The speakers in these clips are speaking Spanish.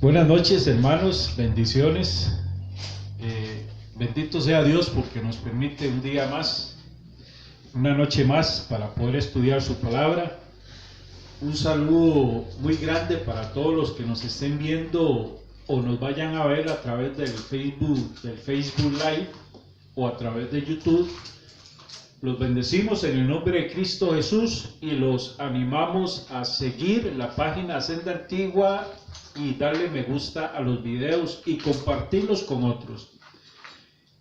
Buenas noches, hermanos, bendiciones. Bendito sea Dios porque nos permite un día más, una noche más para poder estudiar su palabra. Un saludo muy grande para todos los que nos estén viendo o nos vayan a ver a través del Facebook Live o a través de YouTube. Los bendecimos en el nombre de Cristo Jesús y los animamos a seguir la página Senda Antigua y darle me gusta a los videos y compartirlos con otros.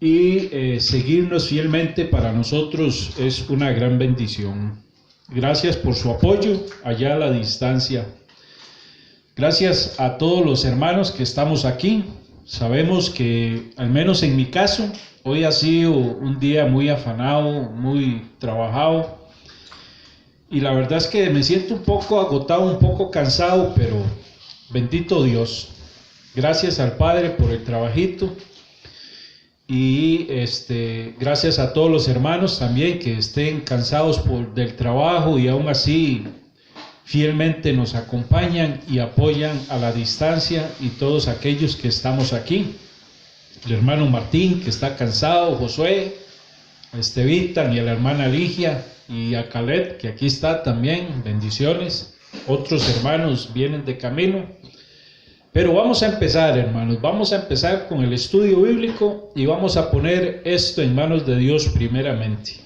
Y seguirnos fielmente para nosotros es una gran bendición. Gracias por su apoyo allá a la distancia. Gracias a todos los hermanos que estamos aquí. Sabemos que, al menos en mi caso, hoy ha sido un día muy afanado, muy trabajado. Y la verdad es que me siento un poco agotado, un poco cansado, pero bendito Dios. Gracias al Padre por el trabajito. Y gracias a todos los hermanos también que estén cansados del trabajo y aún así fielmente nos acompañan y apoyan a la distancia, y todos aquellos que estamos aquí. El hermano Martín, que está cansado, Josué, a Estevitan y a la hermana Ligia y a Caleb, que aquí está también, bendiciones. Otros hermanos vienen de camino. Pero vamos a empezar, hermanos, vamos a empezar con el estudio bíblico y vamos a poner esto en manos de Dios primeramente.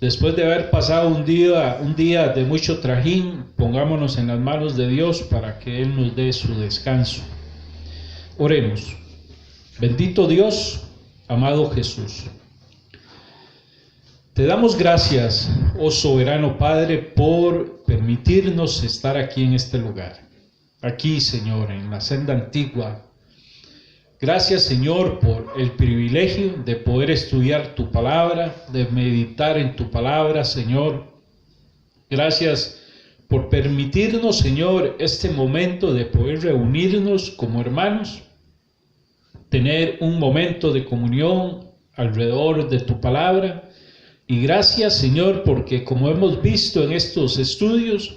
Después de haber pasado un día de mucho trajín, pongámonos en las manos de Dios para que Él nos dé su descanso. Oremos. Bendito Dios, amado Jesús. Te damos gracias, oh soberano Padre, por permitirnos estar aquí en este lugar. Aquí, Señor, en la Senda Antigua. Gracias, Señor, por el privilegio de poder estudiar tu palabra, de meditar en tu palabra, Señor. Gracias por permitirnos, Señor, este momento de poder reunirnos como hermanos, tener un momento de comunión alrededor de tu palabra. Y gracias, Señor, porque como hemos visto en estos estudios,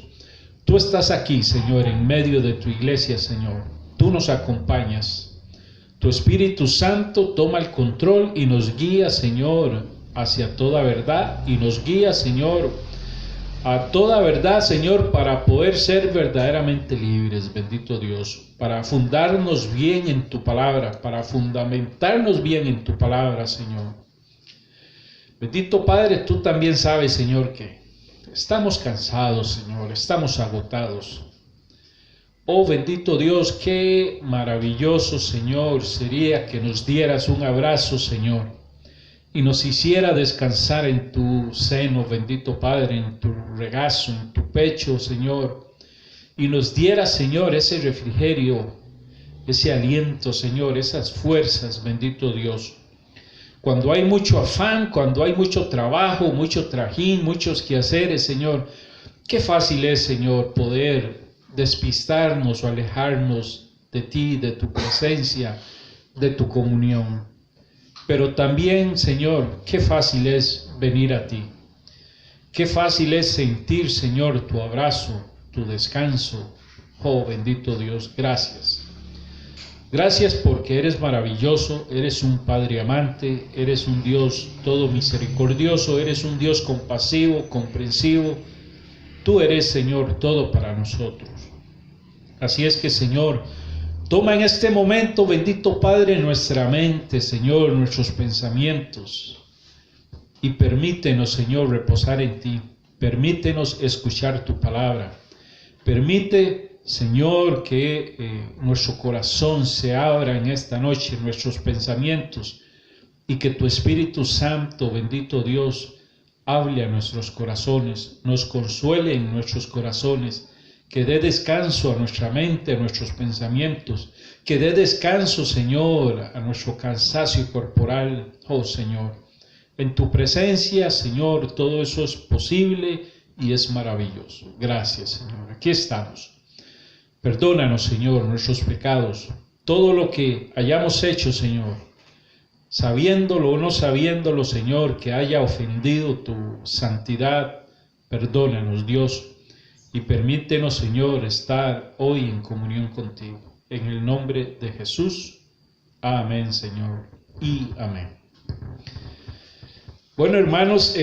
tú estás aquí, Señor, en medio de tu iglesia, Señor. Tú nos acompañas. Tu Espíritu Santo toma el control y nos guía, Señor, hacia toda verdad. Y nos guía, Señor, a toda verdad, Señor, para poder ser verdaderamente libres, bendito Dios. Para fundarnos bien en tu palabra, para fundamentarnos bien en tu palabra, Señor. Bendito Padre, tú también sabes, Señor, que estamos cansados, Señor, estamos agotados. Oh bendito Dios, qué maravilloso, Señor, sería que nos dieras un abrazo, Señor, y nos hiciera descansar en tu seno, bendito Padre, en tu regazo, en tu pecho, Señor, y nos dieras, Señor, ese refrigerio, ese aliento, Señor, esas fuerzas, bendito Dios. Cuando hay mucho afán, cuando hay mucho trabajo, mucho trajín, muchos quehaceres, Señor, qué fácil es, Señor, poder despistarnos o alejarnos de ti, de tu presencia, de tu comunión. Pero también, Señor, qué fácil es venir a ti. Qué fácil es sentir, Señor, tu abrazo, tu descanso. Oh, bendito Dios, gracias. Gracias porque eres maravilloso, eres un Padre amante, eres un Dios todo misericordioso, eres un Dios compasivo, comprensivo. Tú eres, Señor, todo para nosotros. Así es que, Señor, toma en este momento, bendito Padre, nuestra mente, Señor, nuestros pensamientos, y permítenos, Señor, reposar en ti. Permítenos escuchar tu palabra. Permite, Señor, que nuestro corazón se abra en esta noche, nuestros pensamientos, y que tu Espíritu Santo, bendito Dios, hable a nuestros corazones, nos consuele en nuestros corazones, que dé descanso a nuestra mente, a nuestros pensamientos, que dé descanso, Señor, a nuestro cansancio corporal, oh Señor. En tu presencia, Señor, todo eso es posible y es maravilloso. Gracias, Señor. Aquí estamos. Perdónanos, Señor, nuestros pecados, todo lo que hayamos hecho, Señor, sabiéndolo o no sabiéndolo, Señor, que haya ofendido tu santidad, Perdónanos, Dios, y permítenos, Señor, estar hoy en comunión contigo. En el nombre de Jesús. Amén, Señor, y amén. Bueno, hermanos,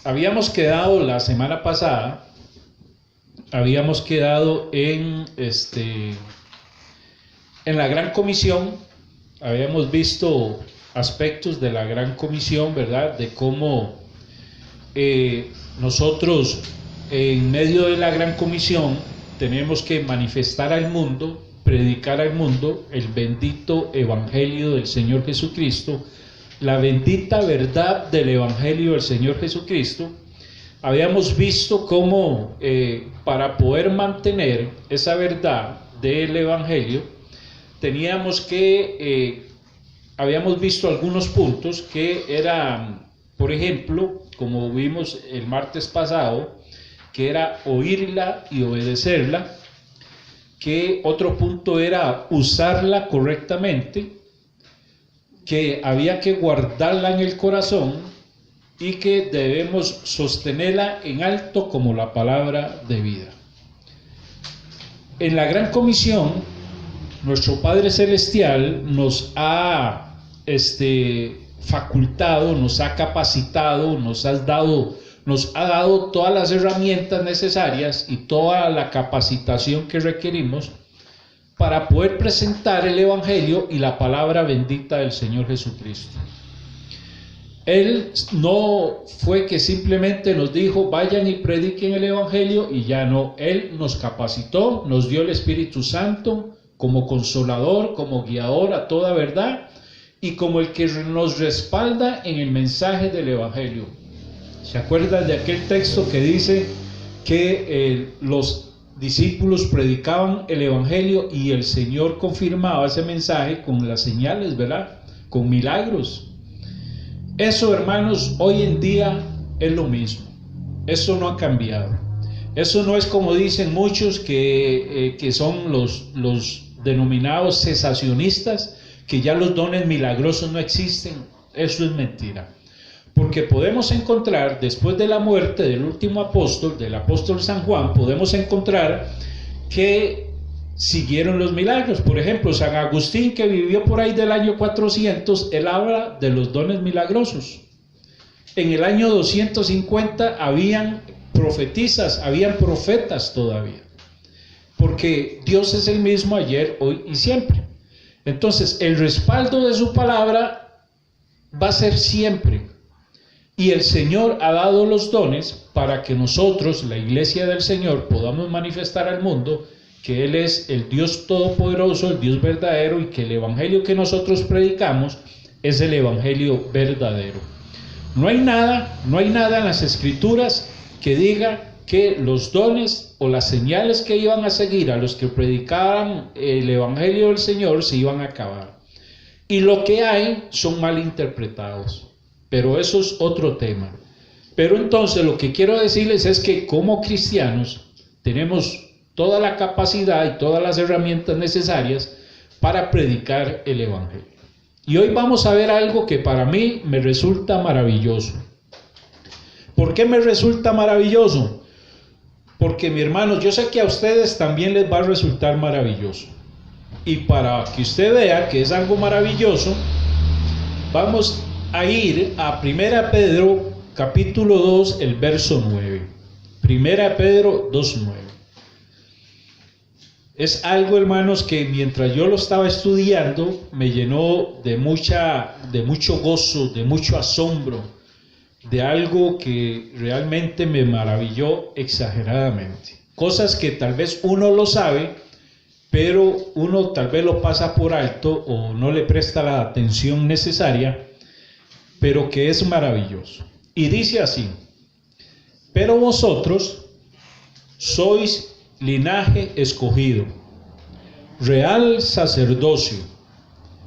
habíamos quedado la semana pasada, en la Gran Comisión. Habíamos visto aspectos de la Gran Comisión, ¿verdad? De cómo nosotros en medio de la Gran Comisión tenemos que manifestar al mundo, predicar al mundo el bendito Evangelio del Señor Jesucristo, la bendita verdad del Evangelio del Señor Jesucristo. Habíamos visto cómo para poder mantener esa verdad del Evangelio teníamos que, habíamos visto algunos puntos que eran, por ejemplo, como vimos el martes pasado, que era oírla y obedecerla, que otro punto era usarla correctamente, que había que guardarla en el corazón y que debemos sostenerla en alto como la palabra de vida. En la Gran Comisión, nuestro Padre Celestial nos ha facultado, nos ha capacitado, nos ha dado todas las herramientas necesarias y toda la capacitación que requerimos para poder presentar el Evangelio y la palabra bendita del Señor Jesucristo. Él no fue que simplemente nos dijo vayan y prediquen el Evangelio y ya no. Él nos capacitó, nos dio el Espíritu Santo como consolador, como guiador a toda verdad y como el que nos respalda en el mensaje del Evangelio. ¿Se acuerdan de aquel texto que dice que los discípulos predicaban el Evangelio y el Señor confirmaba ese mensaje con las señales, ¿verdad? Con milagros. Eso, hermanos, hoy en día es lo mismo. Eso no ha cambiado. Eso no es como dicen muchos que son los denominados cesacionistas, que ya los dones milagrosos no existen. Eso es mentira. Porque podemos encontrar, después de la muerte del último apóstol, del apóstol San Juan, podemos encontrar que siguieron los milagros. Por ejemplo, San Agustín, que vivió por ahí del año 400, él habla de los dones milagrosos. En el año 250 habían profetisas, habían profetas todavía. Porque Dios es el mismo ayer, hoy y siempre. Entonces, el respaldo de su palabra va a ser siempre. Y el Señor ha dado los dones para que nosotros, la iglesia del Señor, podamos manifestar al mundo que Él es el Dios todopoderoso, el Dios verdadero, y que el Evangelio que nosotros predicamos es el Evangelio verdadero. No hay nada en las Escrituras que diga que los dones o las señales que iban a seguir a los que predicaban el Evangelio del Señor se iban a acabar. Y lo que hay son mal interpretados. Pero eso es otro tema. Pero entonces lo que quiero decirles es que como cristianos tenemos toda la capacidad y todas las herramientas necesarias para predicar el Evangelio. Y hoy vamos a ver algo que para mí me resulta maravilloso. ¿Por qué me resulta maravilloso? Porque, mi hermano, yo sé que a ustedes también les va a resultar maravilloso. Y para que usted vea que es algo maravilloso, vamos a ir a 1 Pedro capítulo 2, el verso 9. 1 Pedro 2:9. Es algo, hermanos, que mientras yo lo estaba estudiando me llenó de mucho gozo, de mucho asombro, de algo que realmente me maravilló exageradamente. Cosas que tal vez uno lo sabe, pero uno tal vez lo pasa por alto o no le presta la atención necesaria, pero que es maravilloso. Y dice así: pero vosotros sois linaje escogido, real sacerdocio,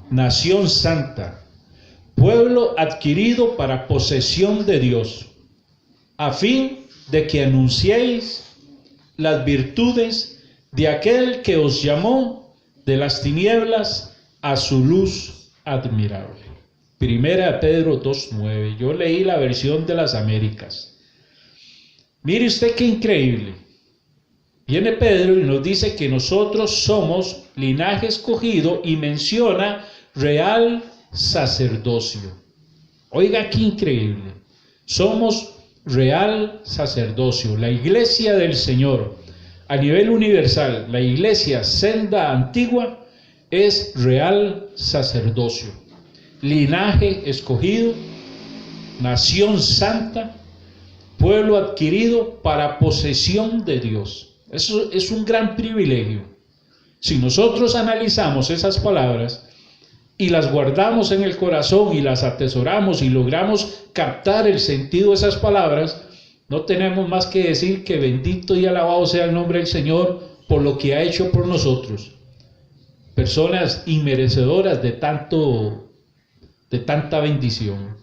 nación santa, pueblo adquirido para posesión de Dios, a fin de que anunciéis las virtudes de aquel que os llamó de las tinieblas a su luz admirable. 1 Pedro 2:9. Yo leí la versión de las Américas. Mire usted qué increíble. Viene Pedro y nos dice que nosotros somos linaje escogido y menciona real sacerdocio. Oiga qué increíble. Somos real sacerdocio, la iglesia del Señor. A nivel universal, la iglesia senda antigua es real sacerdocio, linaje escogido, nación santa, pueblo adquirido para posesión de Dios. Eso es un gran privilegio. Si nosotros analizamos esas palabras y las guardamos en el corazón y las atesoramos y logramos captar el sentido de esas palabras, no tenemos más que decir que bendito y alabado sea el nombre del Señor por lo que ha hecho por nosotros. Personas inmerecedoras de tanta bendición.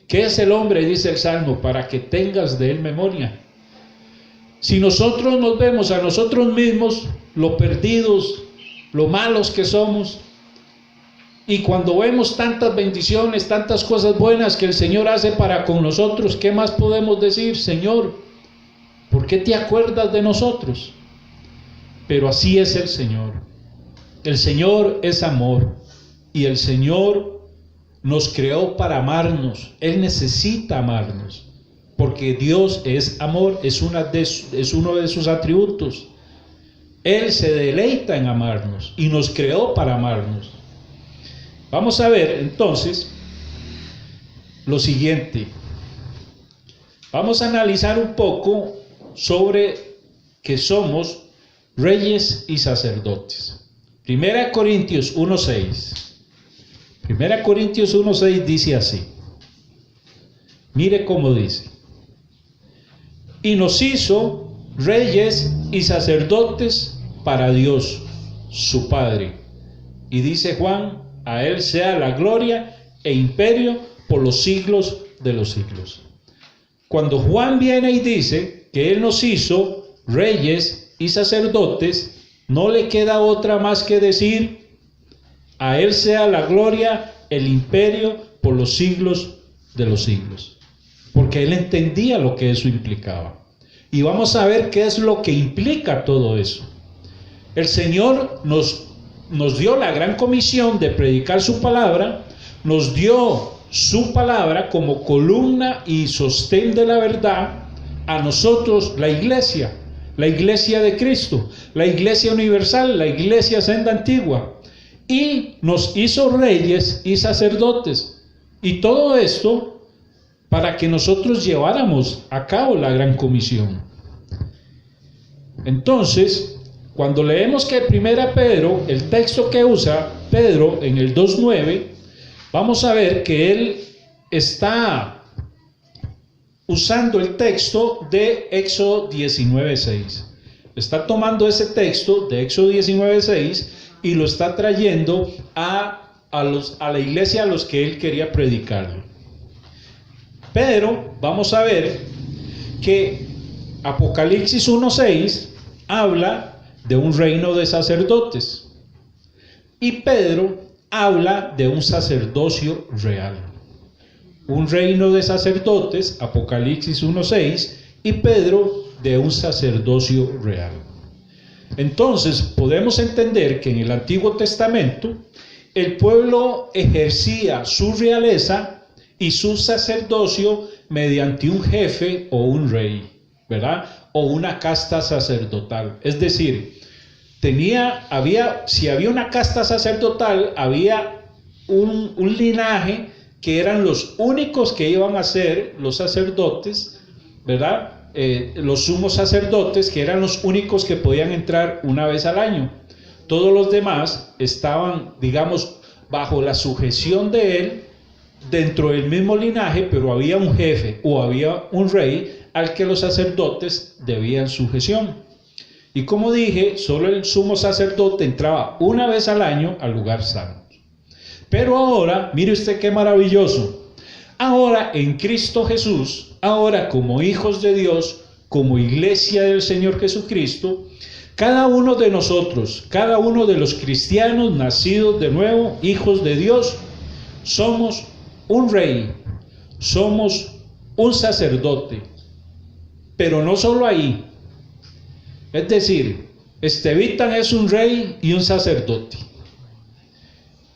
¿Qué es el hombre? Dice el Salmo, para que tengas de él memoria. Si nosotros nos vemos a nosotros mismos, lo perdidos, lo malos que somos, y cuando vemos tantas bendiciones, tantas cosas buenas que el Señor hace para con nosotros, ¿qué más podemos decir? Señor, ¿por qué te acuerdas de nosotros? Pero así es el Señor. El Señor es amor y el Señor nos creó para amarnos. Él necesita amarnos porque Dios es amor, es uno de sus atributos. Él se deleita en amarnos y nos creó para amarnos. Vamos a ver entonces lo siguiente. Vamos a analizar un poco sobre que somos reyes y sacerdotes. 1 Corintios 1:6. 1 Corintios 1:6 dice así. Mire cómo dice. Y nos hizo reyes y sacerdotes para Dios, su Padre. Y dice Juan, a Él sea la gloria e imperio por los siglos de los siglos. Cuando Juan viene y dice que Él nos hizo reyes y sacerdotes, no le queda otra más que decir, a Él sea la gloria, el imperio por los siglos de los siglos. Porque Él entendía lo que eso implicaba. Y vamos a ver qué es lo que implica todo eso. El Señor nos dio la gran comisión de predicar su palabra, nos dio su palabra como columna y sostén de la verdad a nosotros, la iglesia de Cristo, la iglesia universal, la iglesia senda antigua, y nos hizo reyes y sacerdotes, y todo esto para que nosotros lleváramos a cabo la gran comisión. Entonces, cuando leemos que 1 Pedro, el texto que usa Pedro en el 2:9, vamos a ver que él está usando el texto de Éxodo 19:6. Está tomando ese texto de Éxodo 19:6 y lo está trayendo a la iglesia a los que él quería predicarle. Pero vamos a ver que Apocalipsis 1:6 habla de un reino de sacerdotes y Pedro habla de un sacerdocio real. Un reino de sacerdotes, Apocalipsis 1:6, y Pedro de un sacerdocio real. Entonces podemos entender que en el Antiguo Testamento el pueblo ejercía su realeza y su sacerdocio mediante un jefe o un rey, ¿verdad? O una casta sacerdotal. Es decir, si había una casta sacerdotal, había un linaje que eran los únicos que iban a ser los sacerdotes, ¿verdad? Los sumos sacerdotes, que eran los únicos que podían entrar una vez al año. Todos los demás estaban, digamos, bajo la sujeción de él, dentro del mismo linaje, pero había un jefe o había un rey al que los sacerdotes debían sujeción. Y como dije, solo el sumo sacerdote entraba una vez al año al lugar santo. Pero ahora, mire usted qué maravilloso. Ahora en Cristo Jesús, ahora como hijos de Dios, como iglesia del Señor Jesucristo, cada uno de nosotros, cada uno de los cristianos nacidos de nuevo, hijos de Dios, somos un rey, somos un sacerdote, Pero no solo ahí. Es decir, Estevitan es un rey y un sacerdote.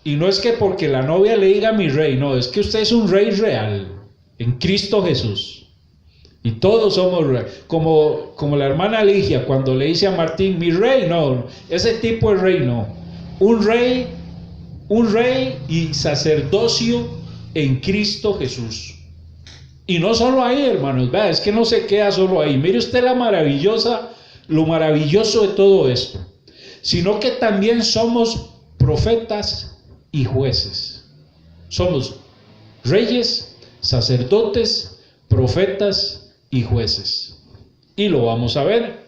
Y no es que porque la novia le diga mi rey, no, es que usted es un rey real, en Cristo Jesús. Y todos somos reyes. Como la hermana Ligia, cuando le dice a Martín, mi rey, no, ese tipo de rey no. Un rey y sacerdocio en Cristo Jesús. Y no solo ahí, hermanos, vea, es que no se queda solo ahí. Mire usted lo maravilloso de todo esto. Sino que también somos profetas y jueces. Somos reyes, sacerdotes, profetas y jueces. Y lo vamos a ver.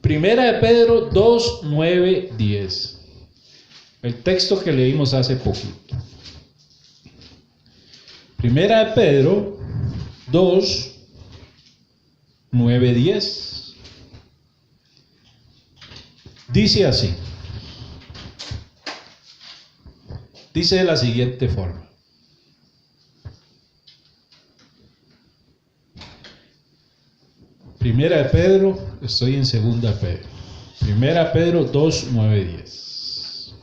Primera de Pedro 2, 9, 10. El texto que leímos hace poquito. Primera de Pedro 2, 9, 10. Dice así. Dice de la siguiente forma. Primera de Pedro, estoy en segunda de Pedro. Primera de Pedro 2, 9, 10.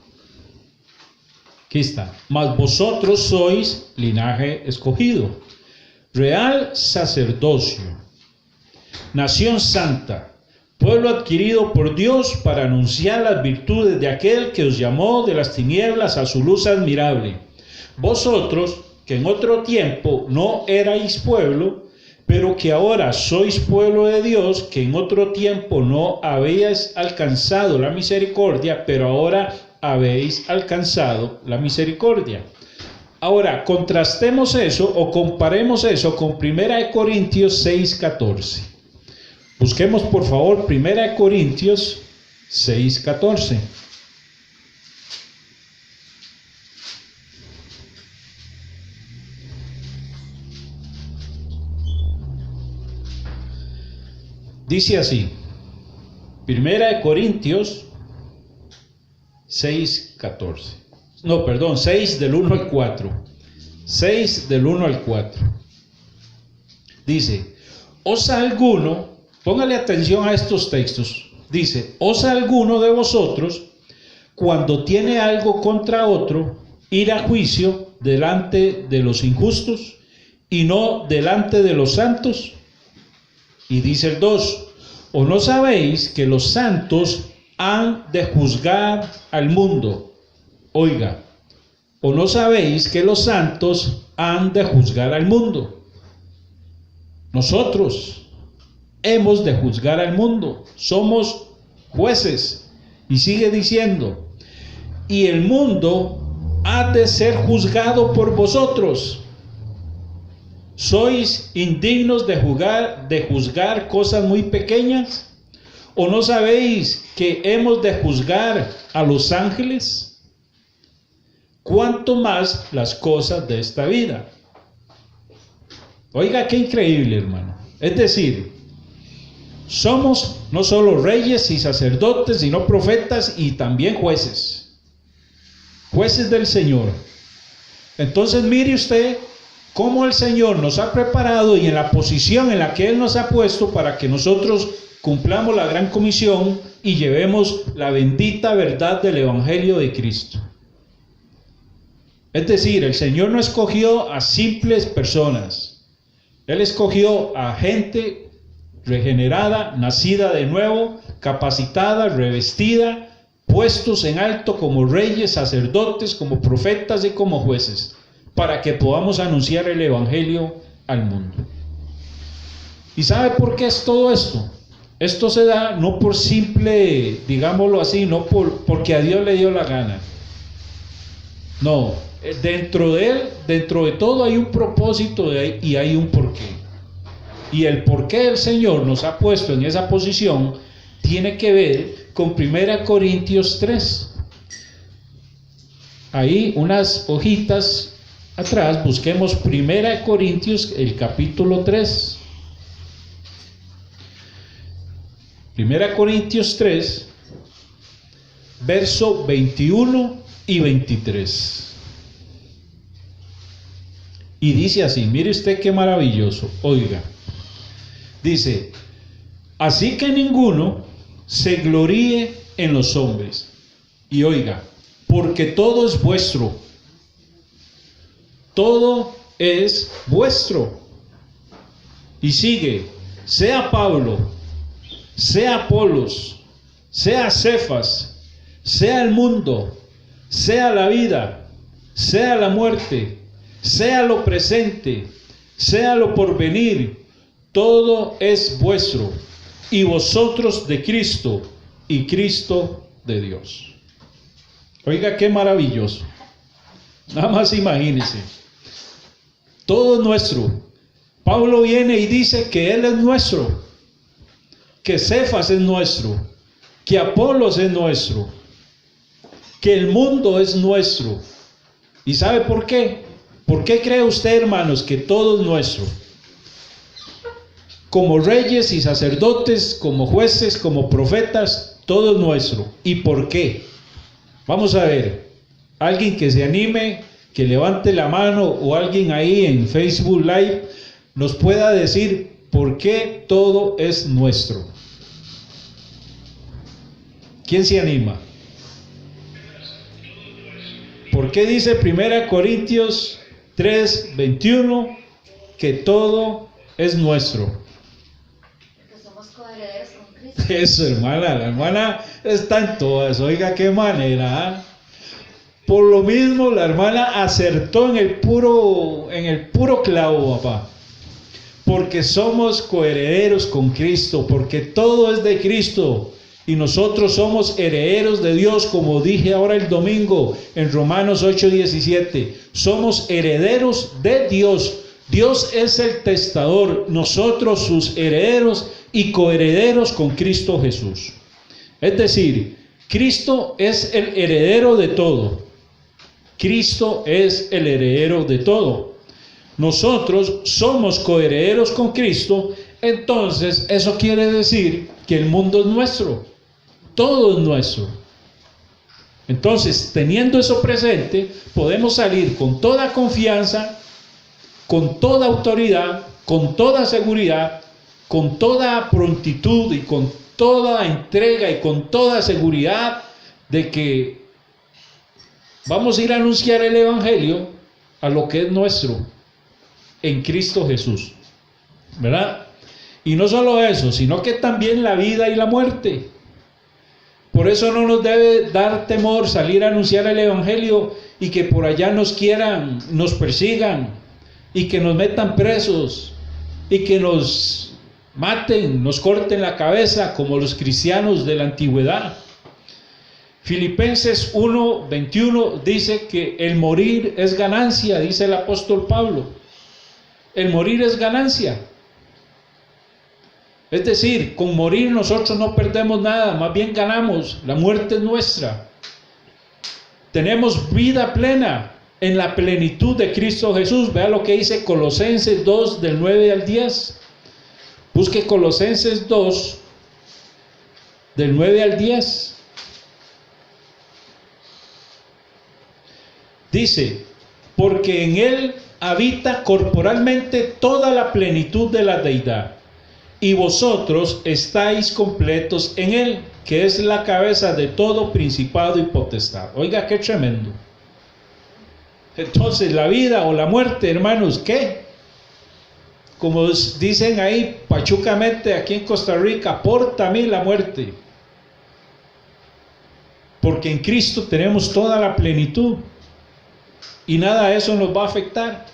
Aquí está. Mas vosotros sois linaje escogido, real sacerdocio, nación santa, pueblo adquirido por Dios para anunciar las virtudes de aquel que os llamó de las tinieblas a su luz admirable. Vosotros, que en otro tiempo no erais pueblo, pero que ahora sois pueblo de Dios, que en otro tiempo no habéis alcanzado la misericordia, pero ahora habéis alcanzado la misericordia. Ahora, contrastemos eso o comparemos eso con 1 Corintios 6:14. Busquemos por favor 1 Corintios 6:14. Dice así, 1 Corintios 6:14. No, perdón, 6 del 1 al 4. 6 del 1 al 4. Dice, ¿osa alguno, póngale atención a estos textos, dice, ¿osa alguno de vosotros, cuando tiene algo contra otro, ir a juicio delante de los injustos y no delante de los santos? Y dice el 2, ¿o no sabéis que los santos han de juzgar al mundo? Oiga, ¿o no sabéis que los santos han de juzgar al mundo? Nosotros hemos de juzgar al mundo, somos jueces. Y sigue diciendo, y el mundo ha de ser juzgado por vosotros. ¿Sois indignos de juzgar cosas muy pequeñas? ¿O no sabéis que hemos de juzgar a los ángeles? ¿Cuánto más las cosas de esta vida? Oiga, qué increíble, hermano. Es decir, somos no solo reyes y sacerdotes, sino profetas y también jueces. Jueces del Señor. Entonces mire usted cómo el Señor nos ha preparado y en la posición en la que Él nos ha puesto para que nosotros cumplamos la gran comisión y llevemos la bendita verdad del Evangelio de Cristo. Es decir, el Señor no escogió a simples personas. Él escogió a gente regenerada, nacida de nuevo, capacitada, revestida, puestos en alto como reyes, sacerdotes, como profetas y como jueces, para que podamos anunciar el Evangelio al mundo. ¿Y sabe por qué es todo esto? Esto se da no por simple, digámoslo así, no porque a Dios le dio la gana. No, dentro de todo hay un propósito y hay un porqué. Y el porqué del Señor nos ha puesto en esa posición tiene que ver con 1 Corintios 3. Ahí unas hojitas atrás, busquemos 1 Corintios, el capítulo 3. 1 Corintios 3, verso 21 y 23. Y dice así, mire usted qué maravilloso, oiga. Dice, así que ninguno se gloríe en los hombres. Y oiga, porque todo es vuestro. Todo es vuestro. Y sigue, sea Pablo, sea Apolos, sea Cefas, sea el mundo, sea la vida, sea la muerte, sea lo presente, sea lo porvenir, todo es vuestro, y vosotros de Cristo, y Cristo de Dios. Oiga, qué maravilloso. Nada más imagínense. Todo es nuestro. Pablo viene y dice que Él es nuestro, que Cefas es nuestro, que Apolos es nuestro, que el mundo es nuestro. ¿Y sabe por qué? ¿Por qué cree usted, hermanos, que todo es nuestro? Como reyes y sacerdotes, como jueces, como profetas, todo es nuestro. ¿Y por qué? Vamos a ver, alguien que se anime, que levante la mano, o alguien ahí en Facebook Live nos pueda decir por qué todo es nuestro. ¿Quién se anima? ¿Por qué dice 1 Corintios 3:21 que todo es nuestro? Porque somos coherederos con Cristo. Eso, hermana, la hermana está en todas. Oiga, qué manera. Por lo mismo, la hermana acertó en el puro clavo, papá. Porque somos coherederos con Cristo, porque todo es de Cristo. Y nosotros somos herederos de Dios, como dije ahora el domingo en Romanos 8:17. Somos herederos de Dios. Dios es el testador, nosotros sus herederos y coherederos con Cristo Jesús. Es decir, Cristo es el heredero de todo. Cristo es el heredero de todo. Nosotros somos coherederos con Cristo, entonces eso quiere decir que el mundo es nuestro. Todo es nuestro. Entonces, teniendo eso presente, podemos salir con toda confianza, con toda autoridad, con toda seguridad, con toda prontitud y con toda entrega y con toda seguridad de que vamos a ir a anunciar el Evangelio a lo que es nuestro en Cristo Jesús, ¿verdad? Y no solo eso, sino que también la vida y la muerte. Por eso no nos debe dar temor salir a anunciar el Evangelio y que por allá nos quieran, nos persigan y que nos metan presos y que nos maten, nos corten la cabeza como los cristianos de la antigüedad. Filipenses 1:21 dice que el morir es ganancia, dice el apóstol Pablo. El morir es ganancia. Es decir, con morir nosotros no perdemos nada, más bien ganamos. La muerte es nuestra. Tenemos vida plena en la plenitud de Cristo Jesús. Vea lo que dice Colosenses 2, del 9 al 10. Busque Colosenses 2, del 9 al 10. Dice, porque en Él habita corporalmente toda la plenitud de la deidad, y vosotros estáis completos en Él, que es la cabeza de todo principado y potestad. Oiga, qué tremendo. Entonces, la vida o la muerte, hermanos, ¿qué? Como dicen ahí pachucamente aquí en Costa Rica, porta a mí la muerte. Porque en Cristo tenemos toda la plenitud y nada de eso nos va a afectar.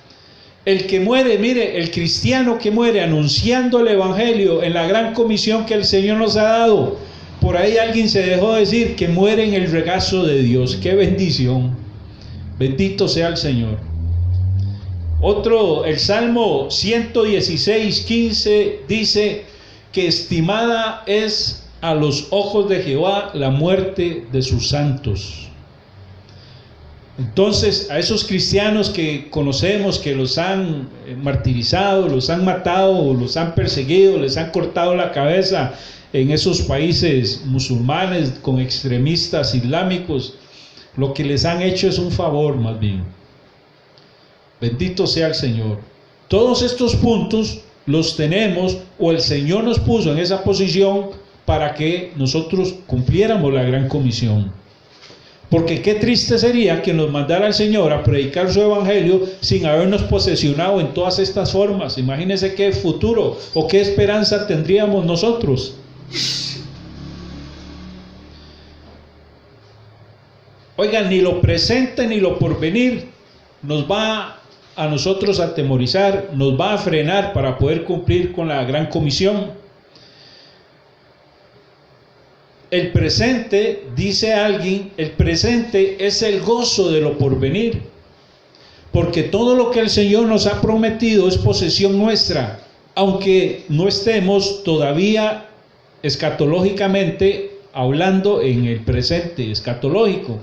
El que muere, mire, el cristiano que muere anunciando el Evangelio en la gran comisión que el Señor nos ha dado, por ahí alguien se dejó decir que muere en el regazo de Dios. ¡Qué bendición! Bendito sea el Señor. Otro, el Salmo 116:15 dice que estimada es a los ojos de Jehová la muerte de sus santos. Entonces, a esos cristianos que conocemos que los han martirizado, los han matado, los han perseguido, les han cortado la cabeza en esos países musulmanes con extremistas islámicos, lo que les han hecho es un favor más bien. Bendito sea el Señor. Todos estos puntos los tenemos o el Señor nos puso en esa posición para que nosotros cumpliéramos la gran comisión. Porque qué triste sería que nos mandara el Señor a predicar su evangelio sin habernos posesionado en todas estas formas. Imagínense qué futuro o qué esperanza tendríamos nosotros. Oigan, ni lo presente ni lo porvenir nos va a nosotros a atemorizar, nos va a frenar para poder cumplir con la gran comisión. El presente, dice alguien, el presente es el gozo de lo porvenir, porque todo lo que el Señor nos ha prometido es posesión nuestra, aunque no estemos todavía escatológicamente hablando en el presente escatológico.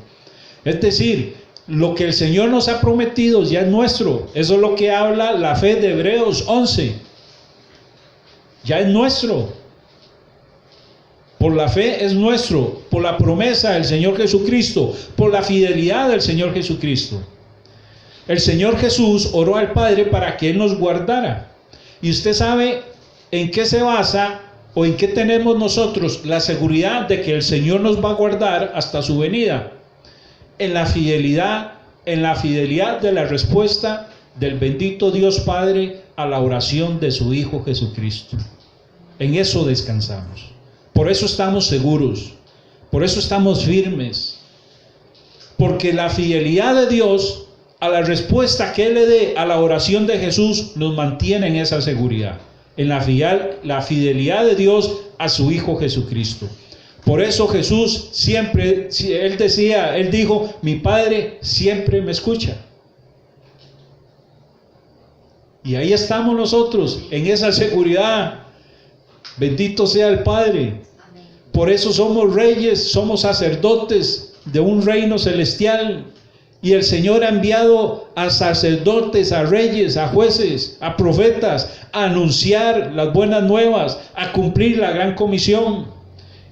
Es decir, lo que el Señor nos ha prometido ya es nuestro. Eso es lo que habla la fe de Hebreos 11. Ya es nuestro. Por la fe es nuestro, por la promesa del Señor Jesucristo, por la fidelidad del Señor Jesucristo. El Señor Jesús oró al Padre para que Él nos guardara. Y usted sabe en qué se basa o en qué tenemos nosotros la seguridad de que el Señor nos va a guardar hasta su venida. En la fidelidad de la respuesta del bendito Dios Padre a la oración de su Hijo Jesucristo. En eso descansamos. Por eso estamos seguros, por eso estamos firmes, porque la fidelidad de Dios a la respuesta que Él le dé a la oración de Jesús nos mantiene en esa seguridad, en la fidelidad de Dios a su Hijo Jesucristo. Por eso Jesús siempre, Él dijo, mi Padre siempre me escucha. Y ahí estamos nosotros, en esa seguridad. Bendito sea el Padre. Por eso somos reyes, somos sacerdotes de un reino celestial. Y el Señor ha enviado a sacerdotes, a reyes, a jueces, a profetas, a anunciar las buenas nuevas, a cumplir la gran comisión.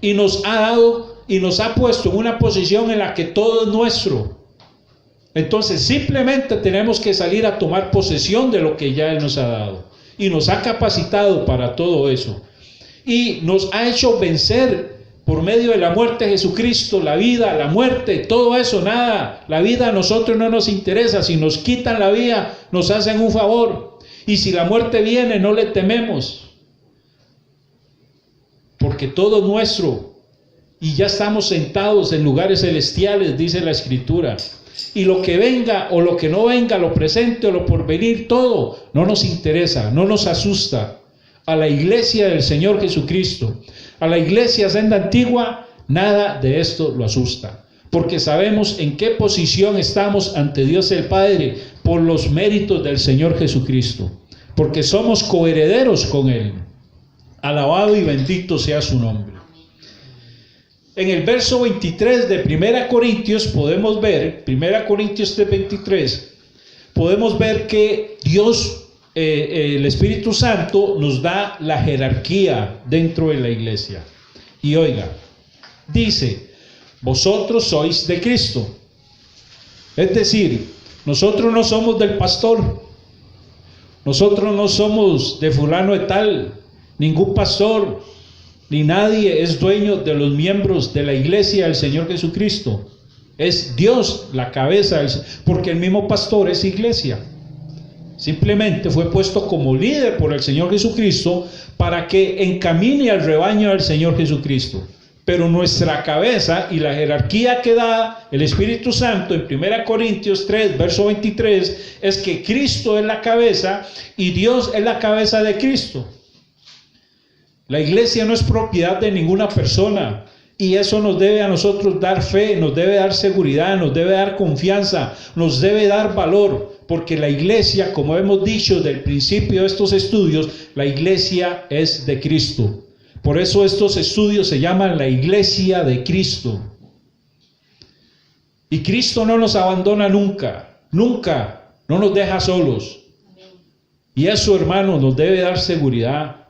Y nos ha dado y nos ha puesto en una posición en la que todo es nuestro. Entonces simplemente tenemos que salir a tomar posesión de lo que ya Él nos ha dado. Y nos ha capacitado para todo eso. Y nos ha hecho vencer por medio de la muerte de Jesucristo, la vida, la muerte, todo eso, nada. La vida a nosotros no nos interesa. Si nos quitan la vida, nos hacen un favor. Y si la muerte viene, no le tememos. Porque todo es nuestro. Y ya estamos sentados en lugares celestiales, dice la Escritura. Y lo que venga o lo que no venga, lo presente o lo porvenir, todo no nos interesa, no nos asusta. A la iglesia del Señor Jesucristo, a la iglesia Senda Antigua, nada de esto lo asusta, porque sabemos en qué posición estamos ante Dios el Padre por los méritos del Señor Jesucristo, porque somos coherederos con Él. Alabado y bendito sea su nombre. En el verso 23 de 1 Corintios podemos ver, 1 Corintios 23, podemos ver que Dios, el Espíritu Santo, nos da la jerarquía dentro de la iglesia. Y oiga, dice, vosotros sois de Cristo. Es decir, nosotros no somos del pastor, nosotros no somos de fulano de tal, ningún pastor, ni nadie es dueño de los miembros de la iglesia del Señor Jesucristo. Es Dios la cabeza, porque el mismo pastor es iglesia. Simplemente fue puesto como líder por el Señor Jesucristo para que encamine al rebaño del Señor Jesucristo. Pero nuestra cabeza y la jerarquía que da el Espíritu Santo en 1 Corintios 3, verso 23, es que Cristo es la cabeza y Dios es la cabeza de Cristo. La iglesia no es propiedad de ninguna persona. Y eso nos debe a nosotros dar fe, nos debe dar seguridad, nos debe dar confianza, nos debe dar valor, porque la iglesia, como hemos dicho desde el principio de estos estudios, la iglesia es de Cristo. Por eso estos estudios se llaman la iglesia de Cristo. Y Cristo no nos abandona nunca, nunca, no nos deja solos. Y eso, hermanos, nos debe dar seguridad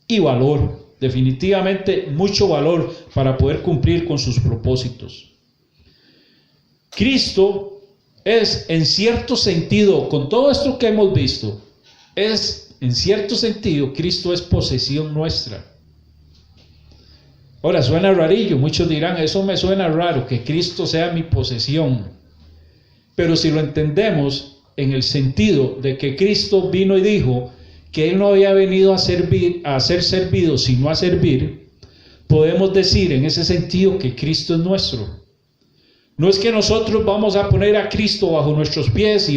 y valor. Definitivamente mucho valor para poder cumplir con sus propósitos. Cristo es, en cierto sentido, con todo esto que hemos visto, es en cierto sentido, Cristo es posesión nuestra. Ahora, suena rarillo, muchos dirán, eso me suena raro, que Cristo sea mi posesión. Pero si lo entendemos en el sentido de que Cristo vino y dijo que Él no había venido a servir, a ser servido, sino a servir, podemos decir en ese sentido que Cristo es nuestro. No es que nosotros vamos a poner a Cristo bajo nuestros pies y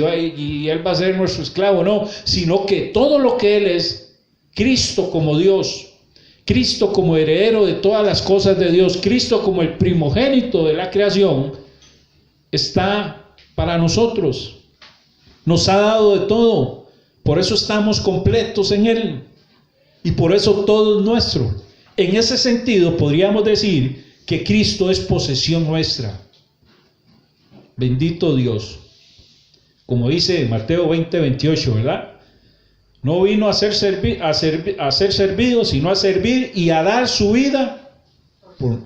Él va a ser nuestro esclavo, no, sino que todo lo que Él es, Cristo como Dios, Cristo como heredero de todas las cosas de Dios, Cristo como el primogénito de la creación, está para nosotros. Nos ha dado de todo, por eso estamos completos en Él y por eso todo es nuestro. En ese sentido podríamos decir que Cristo es posesión nuestra. Bendito Dios. Como dice Mateo 20:28, ¿verdad? No vino a ser servido, sino a servir y a dar su vida por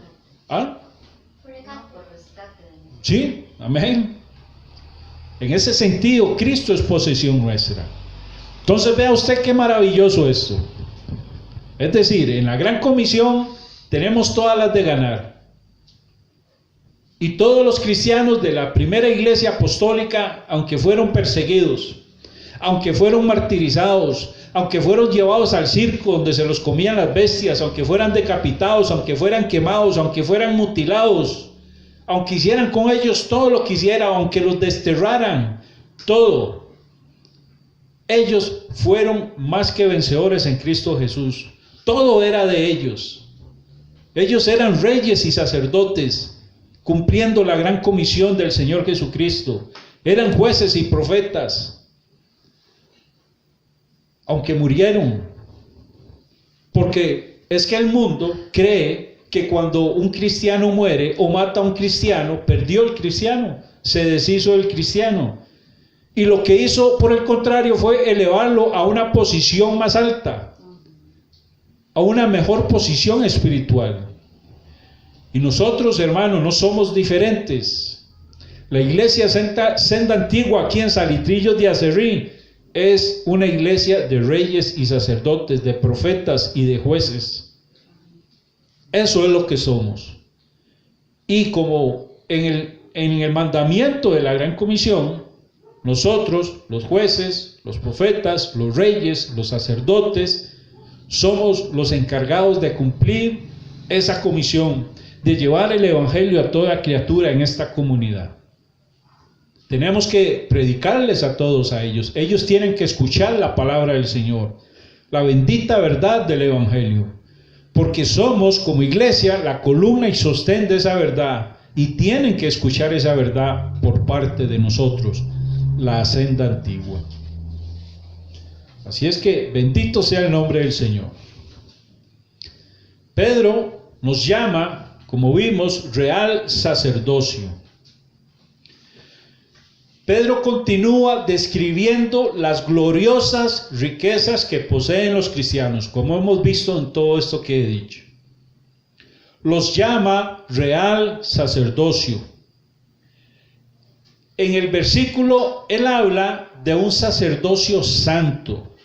rescate. Sí, amén. En ese sentido, Cristo es posesión nuestra. Entonces vea usted qué maravilloso esto. Es decir, en la gran comisión tenemos todas las de ganar. Y todos los cristianos de la primera iglesia apostólica, aunque fueron perseguidos, aunque fueron martirizados, aunque fueron llevados al circo donde se los comían las bestias, aunque fueran decapitados, aunque fueran quemados, aunque fueran mutilados, aunque hicieran con ellos todo lo que hicieran, aunque los desterraran, todo, ellos fueron más que vencedores en Cristo Jesús. Todo era de ellos. Ellos eran reyes y sacerdotes, cumpliendo la gran comisión del Señor Jesucristo. Eran jueces y profetas. Aunque murieron. Porque es que el mundo cree que cuando un cristiano muere o mata a un cristiano, perdió el cristiano, se deshizo del cristiano. Y lo que hizo, por el contrario, fue elevarlo a una posición más alta, a una mejor posición espiritual. Y nosotros, hermanos, no somos diferentes. La iglesia Senda Antigua aquí en Salitrillos de Aserrí es una iglesia de reyes y sacerdotes, de profetas y de jueces. Eso es lo que somos. Y como en el mandamiento de la Gran Comisión, nosotros, los jueces, los profetas, los reyes, los sacerdotes, somos los encargados de cumplir esa comisión, de llevar el evangelio a toda criatura en esta comunidad. Tenemos que predicarles a todos a ellos. Ellos tienen que escuchar la palabra del Señor, la bendita verdad del evangelio, porque somos como iglesia la columna y sostén de esa verdad, y tienen que escuchar esa verdad por parte de nosotros, la Senda Antigua. Así es que bendito sea el nombre del Señor. Pedro nos llama, como vimos, real sacerdocio. Pedro continúa describiendo las gloriosas riquezas que poseen los cristianos, como hemos visto en todo esto que he dicho. Los llama real sacerdocio. En el versículo él habla de un sacerdocio santo.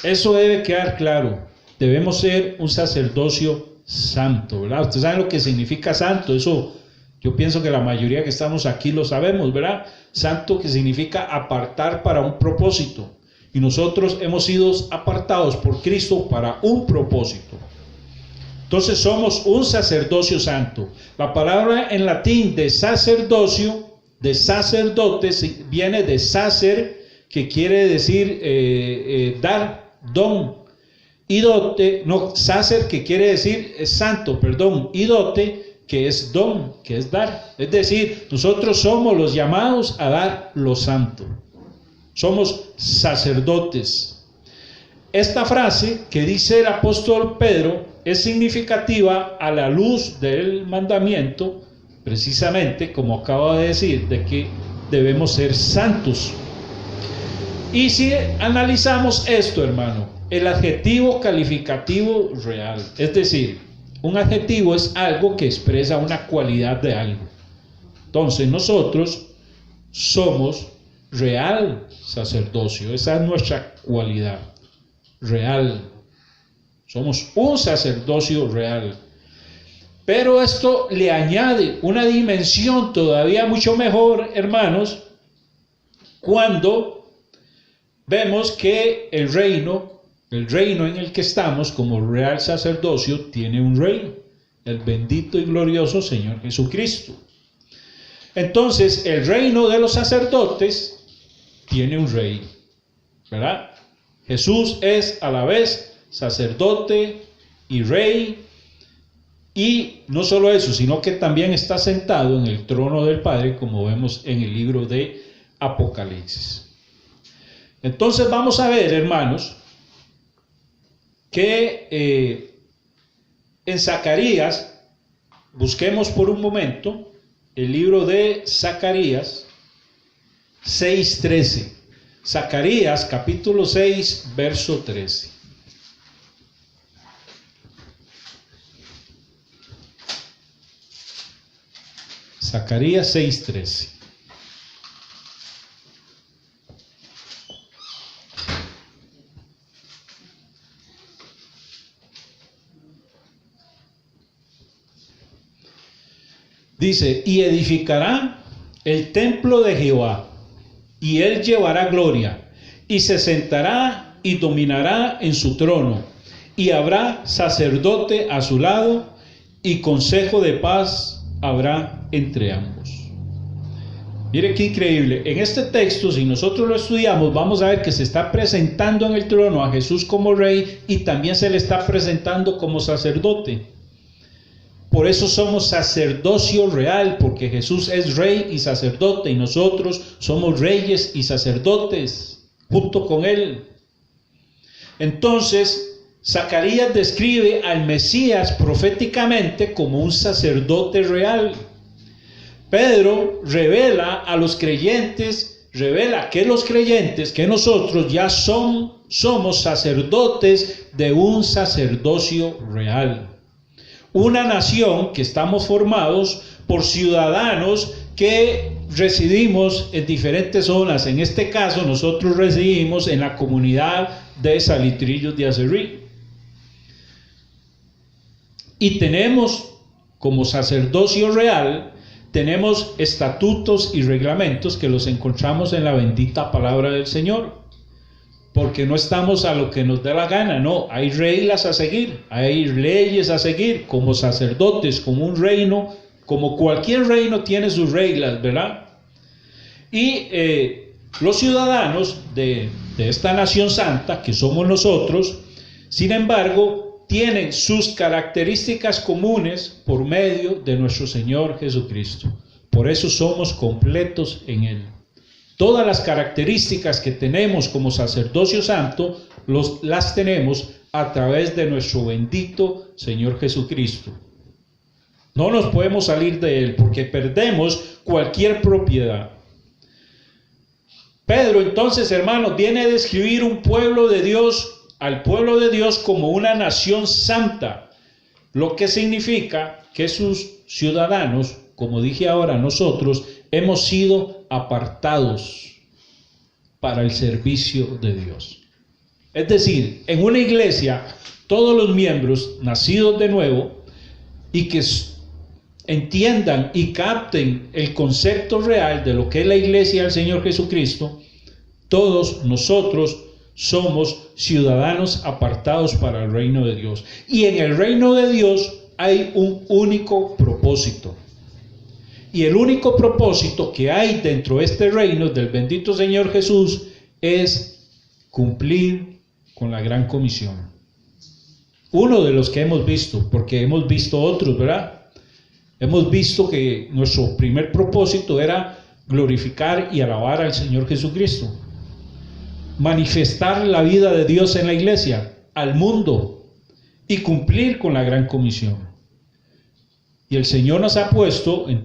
Eso debe quedar claro. Debemos ser un sacerdocio santo, ¿verdad? Ustedes saben lo que significa santo. Eso yo pienso que la mayoría que estamos aquí lo sabemos, ¿verdad? Santo, que significa apartar para un propósito. Y nosotros hemos sido apartados por Cristo para un propósito. Entonces somos un sacerdocio santo. La palabra en latín de sacerdocio, de sacerdotes, viene de sacer, que quiere decir dar, don. Y dote, no, sacer, que quiere decir santo, perdón, y dote, que es don, que es dar. Es decir, nosotros somos los llamados a dar lo santo. Somos sacerdotes. Esta frase que dice el apóstol Pedro es significativa a la luz del mandamiento, precisamente como acabo de decir, de que debemos ser santos. Y si analizamos esto, hermano, el adjetivo calificativo real, es decir, un adjetivo es algo que expresa una cualidad de algo. Entonces nosotros somos real sacerdocio, esa es nuestra cualidad. real. Somos un sacerdocio real. Pero esto le añade una dimensión todavía mucho mejor, hermanos, cuando vemos que el reino en el que estamos como real sacerdocio tiene un rey, el bendito y glorioso Señor Jesucristo. Entonces, el reino de los sacerdotes tiene un rey, ¿verdad? Jesús es a la vez sacerdote y rey, y no solo eso, sino que también está sentado en el trono del Padre, como vemos en el libro de Apocalipsis. Entonces vamos a ver, hermanos, que en Zacarías, busquemos por un momento el libro de Zacarías 6:13. Zacarías capítulo 6, verso 13. Zacarías 6:13. Dice, y edificará el templo de Jehová, y él llevará gloria, y se sentará y dominará en su trono, y habrá sacerdote a su lado, y consejo de paz habrá entre ambos. Mire qué increíble. En este texto, si nosotros lo estudiamos, vamos a ver que se está presentando en el trono a Jesús como rey, y también se le está presentando como sacerdote. Por eso somos sacerdocio real, porque Jesús es rey y sacerdote, y nosotros somos reyes y sacerdotes junto con él. Entonces, Zacarías describe al Mesías proféticamente como un sacerdote real. Pedro revela a los creyentes, revela que los creyentes, que nosotros ya somos sacerdotes de un sacerdocio real. Una nación que estamos formados por ciudadanos que residimos en diferentes zonas. En este caso, nosotros residimos en la comunidad de Salitrillos de Aserrí. Y tenemos, como sacerdocio real, tenemos estatutos y reglamentos que los encontramos en la bendita palabra del Señor. Porque no estamos a lo que nos dé la gana, no, hay reglas a seguir, hay leyes a seguir, como sacerdotes, como un reino, como cualquier reino tiene sus reglas, ¿verdad? Y los ciudadanos de esta nación santa, que somos nosotros, sin embargo, tienen sus características comunes por medio de nuestro Señor Jesucristo. Por eso somos completos en Él. Todas las características que tenemos como sacerdocio santo, las tenemos a través de nuestro bendito Señor Jesucristo. No nos podemos salir de Él porque perdemos cualquier propiedad. Pedro, entonces, hermanos, viene a describir un pueblo de Dios, al pueblo de Dios como una nación santa, lo que significa que sus ciudadanos, como dije ahora, nosotros hemos sido apartados para el servicio de Dios. Es decir, en una iglesia, todos los miembros nacidos de nuevo y que entiendan y capten el concepto real de lo que es la iglesia del Señor Jesucristo, todos nosotros somos ciudadanos apartados para el reino de Dios. Y en el reino de Dios hay un único propósito. Y el único propósito que hay dentro de este reino del bendito Señor Jesús es cumplir con la gran comisión. Uno de los que hemos visto, porque hemos visto otros, ¿verdad? Hemos visto que nuestro primer propósito era glorificar y alabar al Señor Jesucristo. Manifestar la vida de Dios en la iglesia, al mundo, y cumplir con la gran comisión. Y el Señor nos ha puesto en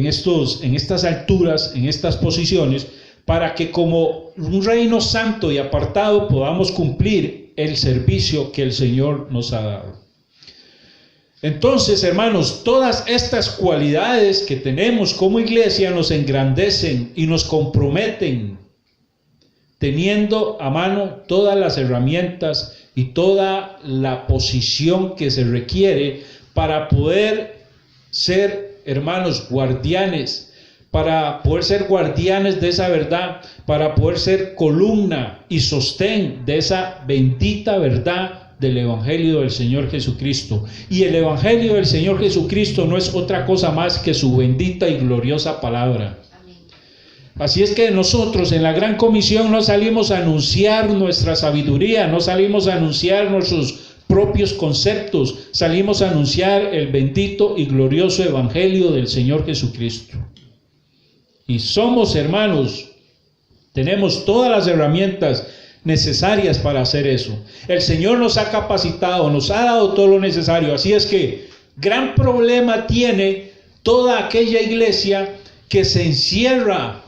estas alturas, en estas posiciones, para que como un reino santo y apartado podamos cumplir el servicio que el Señor nos ha dado. Entonces, hermanos, todas estas cualidades que tenemos como iglesia nos engrandecen y nos comprometen teniendo a mano todas las herramientas y toda la posición que se requiere para poder ser, hermanos, guardianes, para poder ser guardianes de esa verdad, para poder ser columna y sostén de esa bendita verdad del Evangelio del Señor Jesucristo. Y el Evangelio del Señor Jesucristo no es otra cosa más que su bendita y gloriosa palabra. Así es que nosotros en la Gran Comisión no salimos a anunciar nuestra sabiduría, no salimos a anunciar nuestros propios conceptos, salimos a anunciar el bendito y glorioso Evangelio del Señor Jesucristo. Y somos, hermanos, tenemos todas las herramientas necesarias para hacer eso. El Señor nos ha capacitado, nos ha dado todo lo necesario. Así es que gran problema tiene toda aquella iglesia que se encierra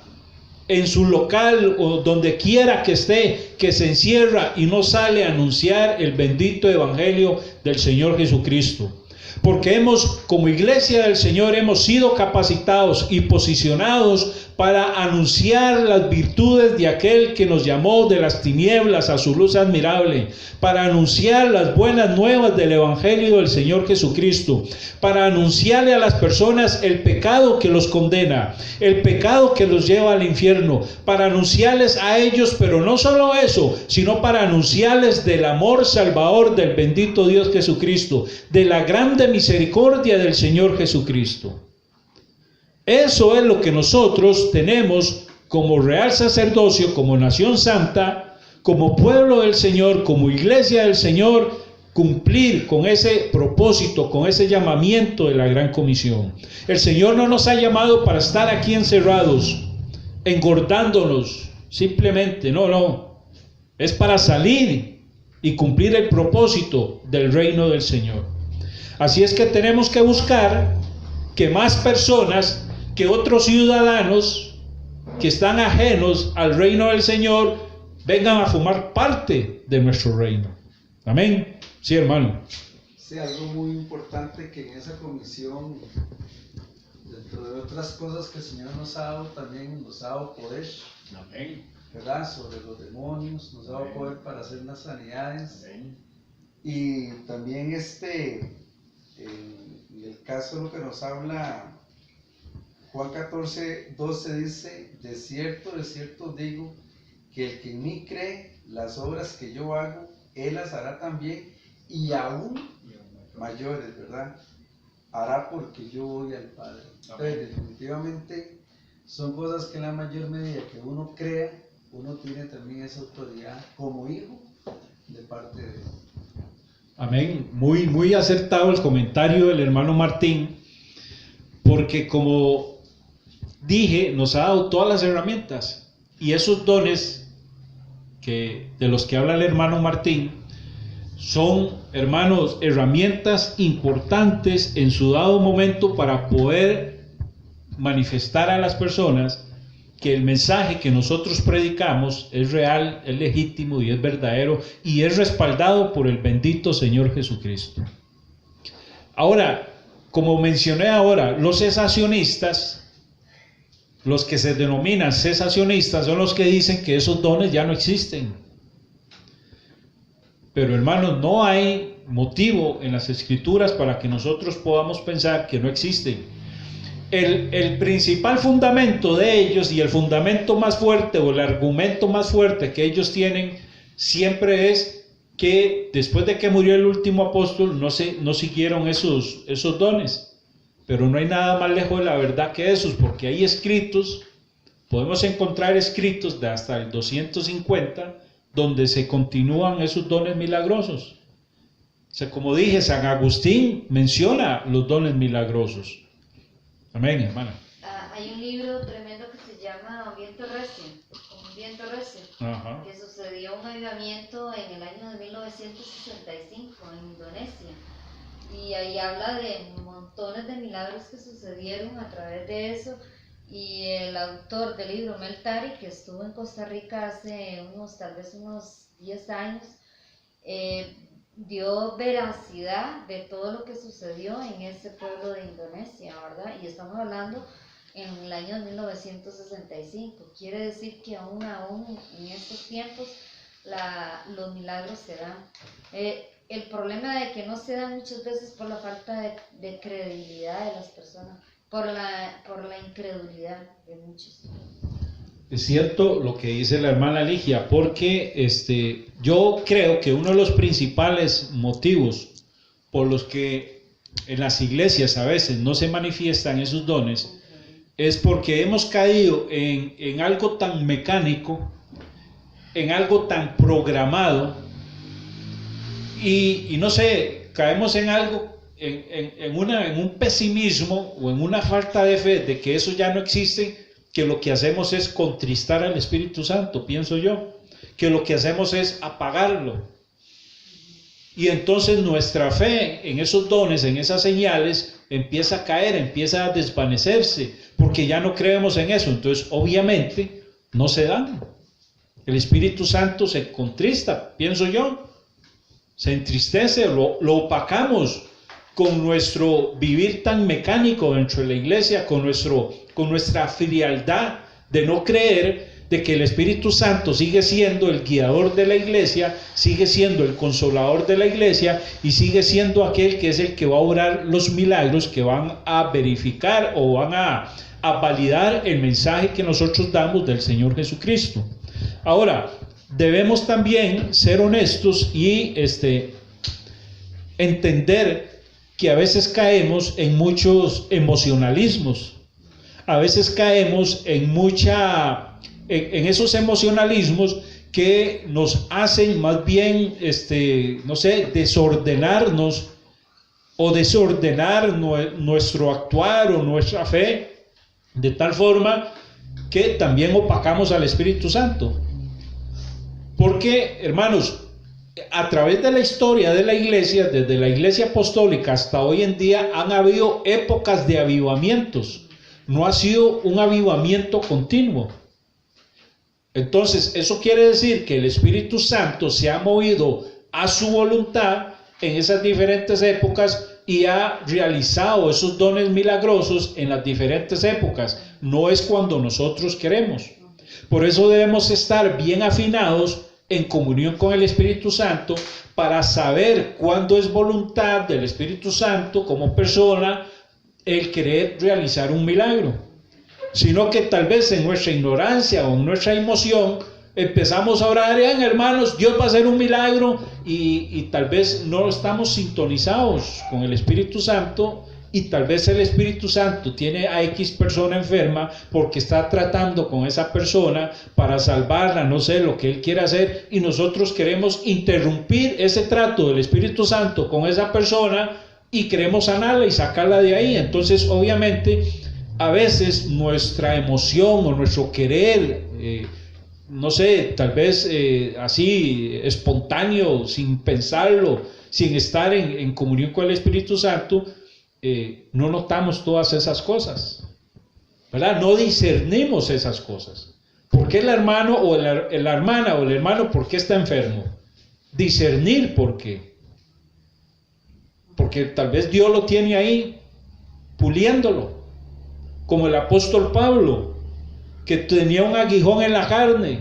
en su local o donde quiera que esté, que se encierra y no sale a anunciar el bendito Evangelio del Señor Jesucristo. Porque como iglesia del Señor, hemos sido capacitados y posicionados para anunciar las virtudes de aquel que nos llamó de las tinieblas a su luz admirable, para anunciar las buenas nuevas del Evangelio del Señor Jesucristo, para anunciarle a las personas el pecado que los condena, el pecado que los lleva al infierno, para anunciarles a ellos, pero no solo eso, sino para anunciarles del amor salvador del bendito Dios Jesucristo, de la grande misericordia del Señor Jesucristo. Eso es lo que nosotros tenemos como real sacerdocio, como nación santa, como pueblo del Señor, como iglesia del Señor, cumplir con ese propósito, con ese llamamiento de la Gran Comisión. El Señor no nos ha llamado para estar aquí encerrados, engordándonos, simplemente, no. Es para salir y cumplir el propósito del reino del Señor. Así es que tenemos que buscar que más personas, que otros ciudadanos que están ajenos al reino del Señor vengan a formar parte de nuestro reino. Amén. Sí, hermano. Sí, algo muy importante que en esa comisión, dentro de otras cosas que el Señor nos ha dado, también nos ha dado poder. Amén. ¿Verdad? Sobre los demonios, nos ha dado poder para hacer las sanidades. Amén. Y también en el caso de lo que nos habla Juan 14, 12 dice: de cierto digo, que el que en mí cree, las obras que yo hago, él las hará también, y aún mayores, ¿verdad? Hará, porque yo voy al Padre. Entonces, definitivamente son cosas que en la mayor medida que uno crea, uno tiene también esa autoridad como hijo de parte de Dios. Amén. Muy acertado el comentario del hermano Martín, porque como dije, nos ha dado todas las herramientas, y esos dones de los que habla el hermano Martín son, hermanos, herramientas importantes en su dado momento para poder manifestar a las personas que el mensaje que nosotros predicamos es real, es legítimo y es verdadero, y es respaldado por el bendito Señor Jesucristo. Ahora, como mencioné ahora, los cesacionistas, los que se denominan cesacionistas, son los que dicen que esos dones ya no existen. Pero, hermanos, no hay motivo en las Escrituras para que nosotros podamos pensar que no existen. El principal fundamento de ellos, y el fundamento más fuerte, o el argumento más fuerte que ellos tienen, siempre es que después de que murió el último apóstol no siguieron esos dones. Pero no hay nada más lejos de la verdad que esos, porque hay escritos, podemos encontrar escritos de hasta el 250, donde se continúan esos dones milagrosos. O sea, como dije, San Agustín menciona los dones milagrosos. Amén, hermana. Hay un libro tremendo que se llama Viento Recio, Ajá. que sucedió un avivamiento en el año de 1965 en Indonesia. Y ahí habla de montones de milagros que sucedieron a través de eso. Y el autor del libro, Mel Tari, que estuvo en Costa Rica hace tal vez unos 10 años, dio veracidad de todo lo que sucedió en ese pueblo de Indonesia, ¿verdad? Y estamos hablando en el año 1965. Quiere decir que aún en estos tiempos los milagros se dan. El problema de que no se dan muchas veces por la falta de credibilidad de las personas, por la incredulidad de muchos. Es cierto lo que dice la hermana Ligia, porque yo creo que uno de los principales motivos por los que en las iglesias a veces no se manifiestan esos dones es porque hemos caído en algo tan mecánico, en algo tan programado, y no sé, caemos en algo, en un pesimismo o en una falta de fe de que eso ya no existe, que lo que hacemos es contristar al Espíritu Santo, pienso yo, que lo que hacemos es apagarlo. Y entonces nuestra fe en esos dones, en esas señales, empieza a caer, empieza a desvanecerse, porque ya no creemos en eso. Entonces, obviamente, no se dan. El Espíritu Santo se contrista, pienso yo, se entristece, lo opacamos con nuestro vivir tan mecánico dentro de la iglesia, con nuestra frialdad de no creer de que el Espíritu Santo sigue siendo el guiador de la iglesia, sigue siendo el consolador de la iglesia y sigue siendo aquel que es el que va a obrar los milagros que van a verificar o van a validar el mensaje que nosotros damos del Señor Jesucristo. Ahora, debemos también ser honestos y entender que a veces caemos en muchos emocionalismos, a veces caemos en esos emocionalismos que nos hacen más bien, desordenarnos o desordenar nuestro actuar o nuestra fe, de tal forma que también opacamos al Espíritu Santo. Porque, hermanos, a través de la historia de la iglesia, desde la iglesia apostólica hasta hoy en día, han habido épocas de avivamientos. No ha sido un avivamiento continuo. Entonces, eso quiere decir que el Espíritu Santo se ha movido a su voluntad en esas diferentes épocas y ha realizado esos dones milagrosos en las diferentes épocas. No es cuando nosotros queremos. Por eso debemos estar bien afinados en comunión con el Espíritu Santo para saber cuándo es voluntad del Espíritu Santo como persona el querer realizar un milagro, sino que tal vez en nuestra ignorancia o en nuestra emoción empezamos a orar, hermanos, Dios va a hacer un milagro y tal vez no estamos sintonizados con el Espíritu Santo y tal vez el Espíritu Santo tiene a X persona enferma porque está tratando con esa persona para salvarla, no sé lo que Él quiere hacer, y nosotros queremos interrumpir ese trato del Espíritu Santo con esa persona y queremos sanarla y sacarla de ahí. Entonces, obviamente, a veces nuestra emoción o nuestro querer, no sé, tal vez así espontáneo, sin pensarlo, sin estar en comunión con el Espíritu Santo, no notamos todas esas cosas, ¿verdad? No discernimos esas cosas. ¿Por qué el hermano o la hermana o el hermano, por qué está enfermo? Discernir por qué. Porque tal vez Dios lo tiene ahí, puliéndolo. Como el apóstol Pablo, que tenía un aguijón en la carne,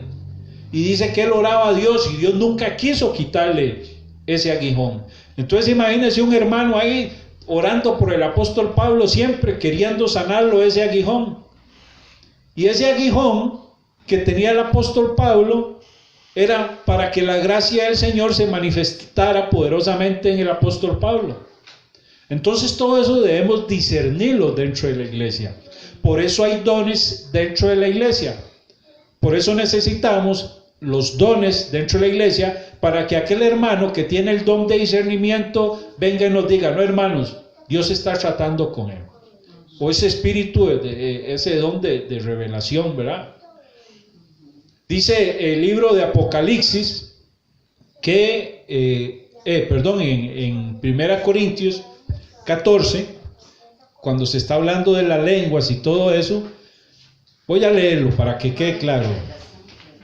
y dice que él oraba a Dios, y Dios nunca quiso quitarle ese aguijón. Entonces imagínense un hermano ahí, orando por el apóstol Pablo, siempre queriendo sanarlo ese aguijón. Y ese aguijón que tenía el apóstol Pablo era para que la gracia del Señor se manifestara poderosamente en el apóstol Pablo. Entonces todo eso debemos discernirlo dentro de la iglesia. Por eso hay dones dentro de la iglesia. Por eso necesitamos los dones dentro de la iglesia, para que aquel hermano que tiene el don de discernimiento venga y nos diga, no, hermanos, Dios está tratando con él. O ese espíritu, ese don de revelación, ¿verdad? Dice el libro de Apocalipsis que, en 1 Corintios 14, cuando se está hablando de las lenguas y todo eso, voy a leerlo para que quede claro.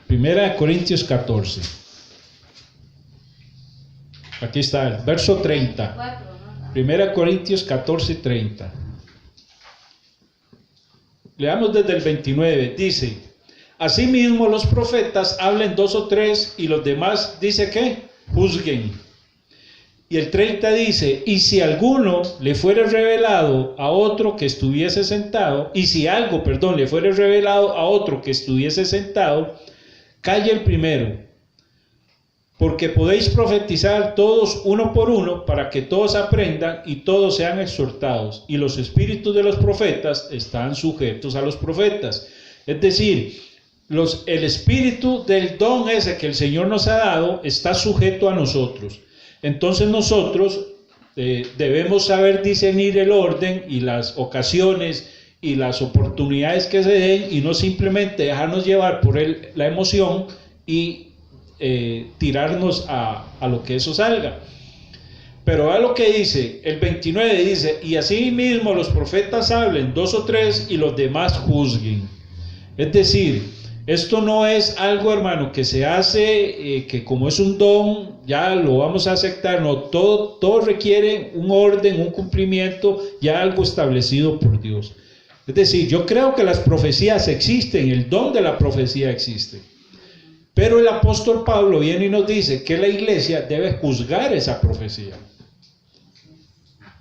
1 Corintios 14. Aquí está el verso 30. 1 Corintios 14, 30. Leamos desde el 29, dice: asimismo los profetas hablen 2 o 3 y los demás, dice que juzguen. Y el 30 dice: y si alguno le fuere revelado a otro que estuviese sentado, y si algo, perdón, le fuere revelado a otro que estuviese sentado, calle el primero, porque podéis profetizar todos uno por uno, para que todos aprendan y todos sean exhortados, y los espíritus de los profetas están sujetos a los profetas. Es decir, el espíritu del don ese que el Señor nos ha dado está sujeto a nosotros. Entonces nosotros debemos saber discernir el orden y las ocasiones y las oportunidades que se den, y no simplemente dejarnos llevar por la emoción y tirarnos a lo que eso salga. Pero vea lo que dice el 29, dice: y así mismo los profetas hablen 2 o 3 y los demás juzguen. Es decir, esto no es algo, hermano, que se hace, que como es un don, ya lo vamos a aceptar. No, todo requiere un orden, un cumplimiento, ya algo establecido por Dios. Es decir, yo creo que las profecías existen, el don de la profecía existe. Pero el apóstol Pablo viene y nos dice que la iglesia debe juzgar esa profecía.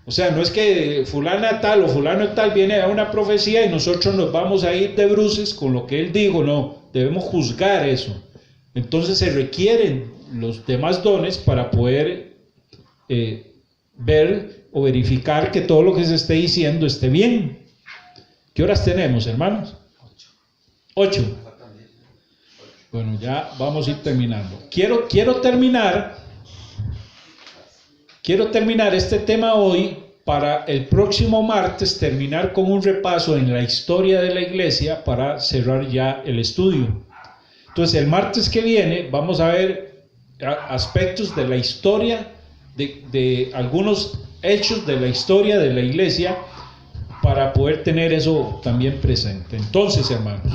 O sea, no es que fulana tal o fulano tal viene a una profecía y nosotros nos vamos a ir de bruces con lo que él dijo. No, debemos juzgar eso. Entonces se requieren los demás dones para poder ver o verificar que todo lo que se esté diciendo esté bien. ¿Qué horas tenemos, hermanos? 8. Bueno, ya vamos a ir terminando. Quiero terminar este tema hoy para el próximo martes terminar con un repaso en la historia de la iglesia para cerrar ya el estudio. Entonces el martes que viene vamos a ver aspectos de la historia, de algunos hechos de la historia de la iglesia, para poder tener eso también presente. Entonces, hermanos,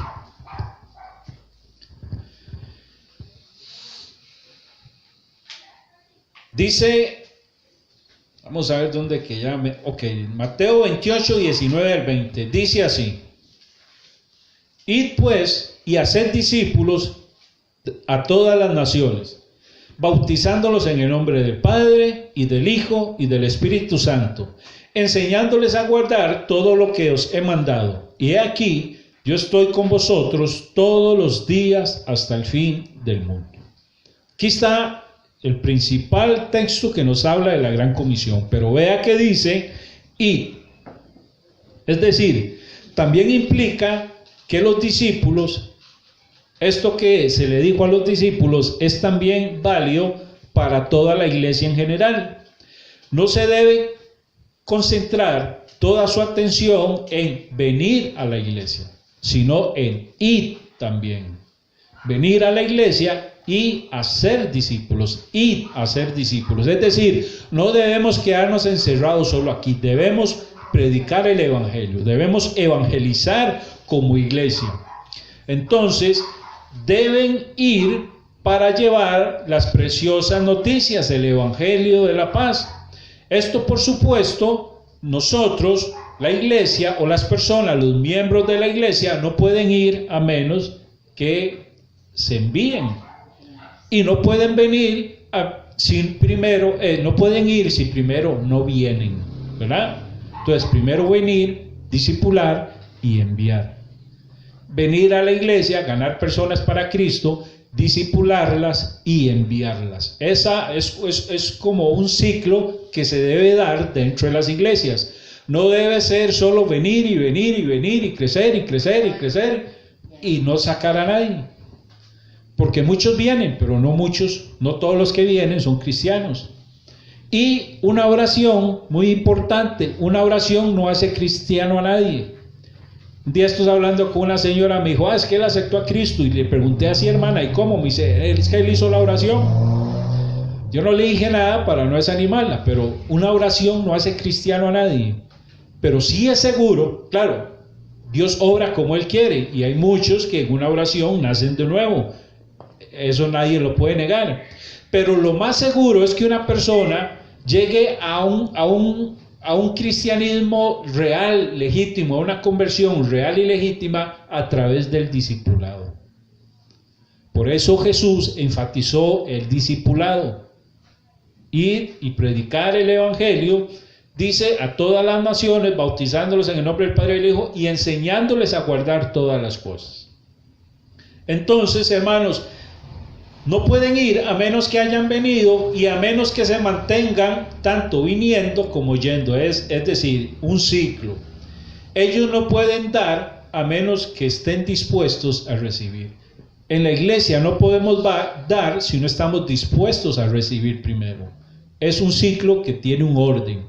dice, vamos a ver dónde que ya Mateo 28, 19 al 20, dice así: id pues y haced discípulos a todas las naciones, bautizándolos en el nombre del Padre y del Hijo y del Espíritu Santo, enseñándoles a guardar todo lo que os he mandado. Y he aquí, yo estoy con vosotros todos los días hasta el fin del mundo. Aquí está el principal texto que nos habla de la Gran Comisión, pero vea que dice y. Es decir, también implica que los discípulos, esto que se le dijo a los discípulos, es también válido para toda la iglesia en general. No se debe concentrar toda su atención en venir a la iglesia, sino en ir también. Venir a la iglesia y hacer discípulos, ir a ser discípulos. Es decir, no debemos quedarnos encerrados solo aquí, debemos predicar el evangelio, debemos evangelizar como iglesia. Entonces, deben ir para llevar las preciosas noticias, el evangelio de la paz. Esto, por supuesto, nosotros, la iglesia o las personas, los miembros de la iglesia, no pueden ir a menos que se envíen. Y no pueden venir no pueden ir si primero no vienen, ¿verdad? Entonces, primero venir, discipular y enviar. Venir a la iglesia, ganar personas para Cristo, discipularlas y enviarlas. Esa es como un ciclo que se debe dar dentro de las iglesias. No debe ser solo venir y venir y venir y crecer y crecer y crecer y no sacar a nadie. Porque muchos vienen, pero no todos los que vienen son cristianos. Y una oración muy importante, una oración no hace cristiano a nadie. Un día estoy hablando con una señora, me dijo, es que él aceptó a Cristo, y le pregunté así, hermana, ¿y cómo? Me dice, es que él hizo la oración. Yo no le dije nada para no desanimarla, pero una oración no hace cristiano a nadie. Pero sí es seguro, claro, Dios obra como Él quiere, y hay muchos que en una oración nacen de nuevo. Eso nadie lo puede negar. Pero lo más seguro es que una persona llegue a un a un cristianismo real, legítimo, a una conversión real y legítima a través del discipulado. Por eso Jesús enfatizó el discipulado. Ir y predicar el evangelio, dice, a todas las naciones, bautizándolos en el nombre del Padre y del Hijo y enseñándoles a guardar todas las cosas. Entonces, hermanos, no pueden ir a menos que hayan venido y a menos que se mantengan tanto viniendo como yendo. Es decir, un ciclo. Ellos no pueden dar a menos que estén dispuestos a recibir. En la iglesia no podemos dar si no estamos dispuestos a recibir primero. Es un ciclo que tiene un orden.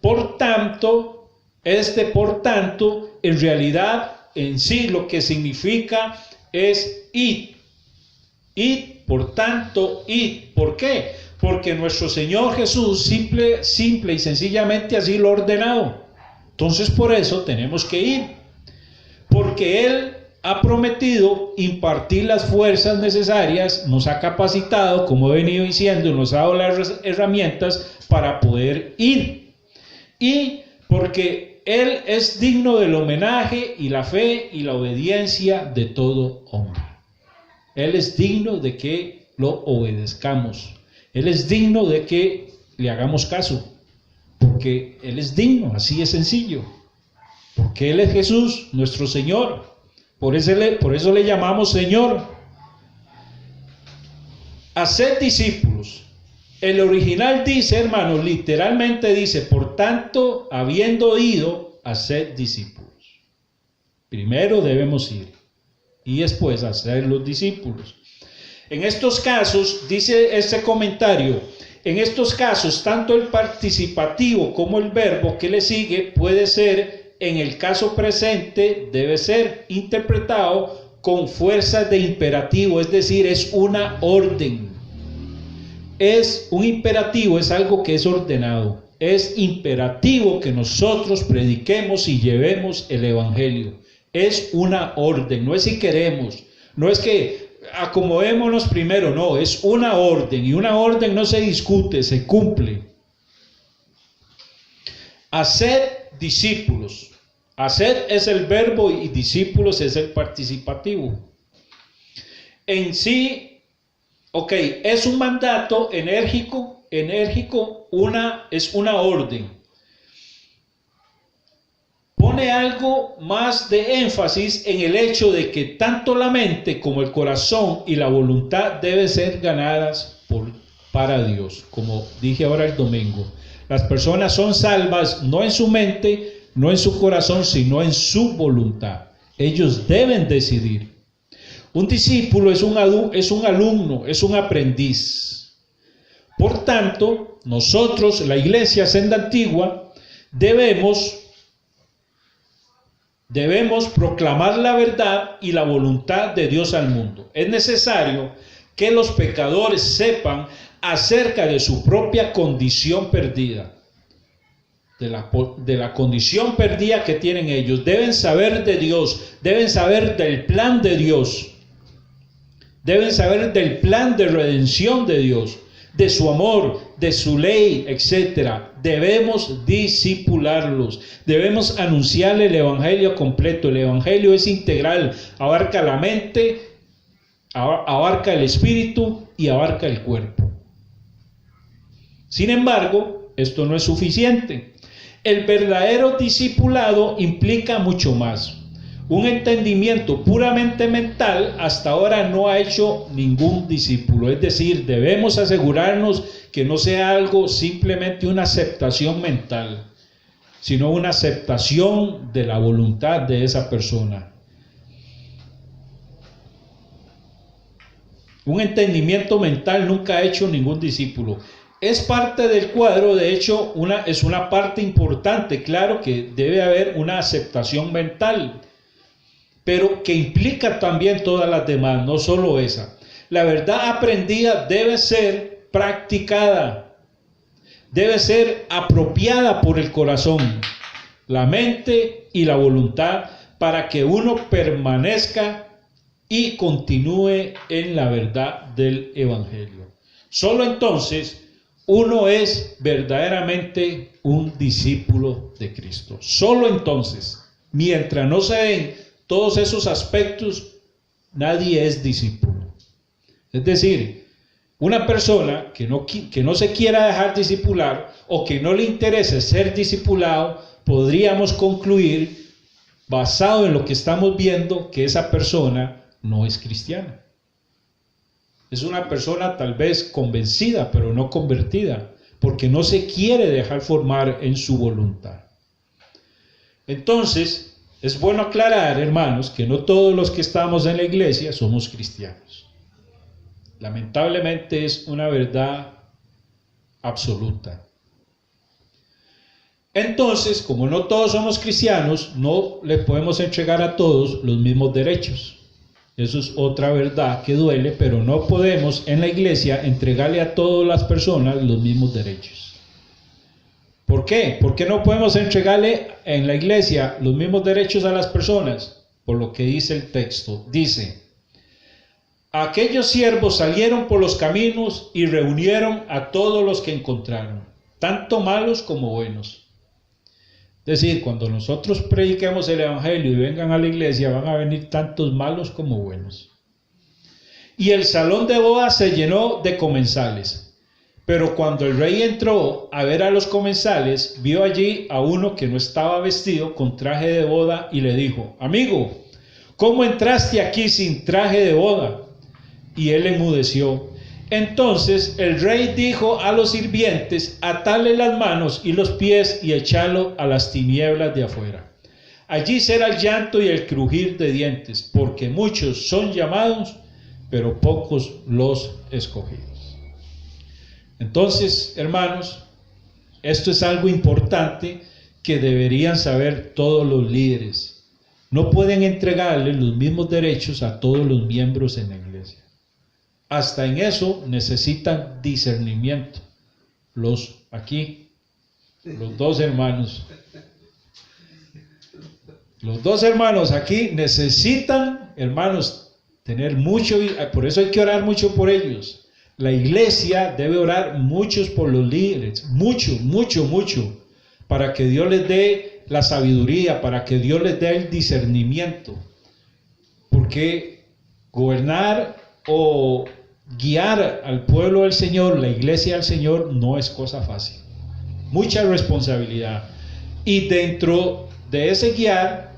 Por tanto, en realidad, en sí lo que significa es id. Id, por tanto, id. ¿Por qué? Porque nuestro Señor Jesús simple y sencillamente así lo ha ordenado. Entonces por eso tenemos que ir. Porque Él ha prometido impartir las fuerzas necesarias, nos ha capacitado, como he venido diciendo, nos ha dado las herramientas para poder ir. Y porque Él es digno del homenaje y la fe y la obediencia de todo hombre. Él es digno de que lo obedezcamos. Él es digno de que le hagamos caso. Porque Él es digno, así es sencillo. Porque Él es Jesús, nuestro Señor. Por eso le llamamos Señor. Haced discípulos. El original dice, hermanos, literalmente dice, por tanto, habiendo ido, haced discípulos. Primero debemos ir y después hacer los discípulos. En estos casos, dice este comentario, en estos casos, tanto el participativo como el verbo que le sigue puede ser, en el caso presente, debe ser interpretado con fuerzas de imperativo, es decir, es una orden. Es un imperativo, es algo que es ordenado. Es imperativo que nosotros prediquemos y llevemos el evangelio. Es una orden, no es si queremos, no es que acomodémonos primero, no, es una orden y una orden no se discute, se cumple. Hacer discípulos. Hacer es el verbo y discípulos es el participativo. En sí, es un mandato enérgico, es una orden. Pone algo más de énfasis en el hecho de que tanto la mente como el corazón y la voluntad deben ser ganadas para Dios, como dije ahora el domingo. Las personas son salvas no en su mente, no en su corazón, sino en su voluntad. Ellos deben decidir. Un discípulo es un alumno, es un aprendiz. Por tanto, nosotros, la iglesia Senda Antigua, debemos proclamar la verdad y la voluntad de Dios al mundo. Es necesario que los pecadores sepan acerca de su propia condición perdida, de la condición perdida que tienen ellos. Deben saber de Dios, deben saber del plan de Dios, deben saber del plan de redención de Dios, de su amor, de su ley, etc. Debemos discipularlos, debemos anunciarle el evangelio completo. El evangelio es integral, abarca la mente, abarca el espíritu y abarca el cuerpo. Sin embargo, esto no es suficiente. El verdadero discipulado implica mucho más. Un entendimiento puramente mental hasta ahora no ha hecho ningún discípulo. Es decir, debemos asegurarnos que no sea algo simplemente una aceptación mental, sino una aceptación de la voluntad de esa persona. Un entendimiento mental nunca ha hecho ningún discípulo. Es parte del cuadro, de hecho, es una parte importante. Claro que debe haber una aceptación mental, pero que implica también todas las demás, no solo esa. La verdad aprendida debe ser practicada, debe ser apropiada por el corazón, la mente y la voluntad para que uno permanezca y continúe en la verdad del evangelio. Solo entonces uno es verdaderamente un discípulo de Cristo. Solo entonces, mientras no se den todos esos aspectos, nadie es discípulo. Es decir, una persona que no se quiera dejar discipular o que no le interese ser discipulado, podríamos concluir, basado en lo que estamos viendo, que esa persona no es cristiana. Es una persona tal vez convencida, pero no convertida, porque no se quiere dejar formar en su voluntad. Entonces, es bueno aclarar, hermanos, que no todos los que estamos en la iglesia somos cristianos. Lamentablemente es una verdad absoluta. Entonces, como no todos somos cristianos, no le podemos entregar a todos los mismos derechos. Eso es otra verdad que duele, pero no podemos en la iglesia entregarle a todas las personas los mismos derechos. ¿Por qué? ¿Por qué no podemos entregarle en la iglesia los mismos derechos a las personas? Por lo que dice el texto. Dice: aquellos siervos salieron por los caminos y reunieron a todos los que encontraron, tanto malos como buenos. Es decir, cuando nosotros prediquemos el evangelio y vengan a la iglesia, van a venir tantos malos como buenos. Y el salón de bodas se llenó de comensales. Pero cuando el rey entró a ver a los comensales, vio allí a uno que no estaba vestido con traje de boda y le dijo: amigo, ¿cómo entraste aquí sin traje de boda? Y él enmudeció. Entonces el rey dijo a los sirvientes: atadle las manos y los pies y echadlo a las tinieblas de afuera. Allí será el llanto y el crujir de dientes, porque muchos son llamados, pero pocos los escogidos. Entonces, hermanos, esto es algo importante que deberían saber todos los líderes. No pueden entregarle los mismos derechos a todos los miembros en la iglesia. Hasta en eso necesitan discernimiento. Los dos hermanos aquí necesitan, hermanos, tener mucho, por eso hay que orar mucho por ellos. La iglesia debe orar muchos por los líderes, mucho, para que Dios les dé la sabiduría, para que Dios les dé el discernimiento. Porque gobernar o guiar al pueblo del Señor, la iglesia del Señor, no es cosa fácil. Mucha responsabilidad. Y dentro de ese guiar,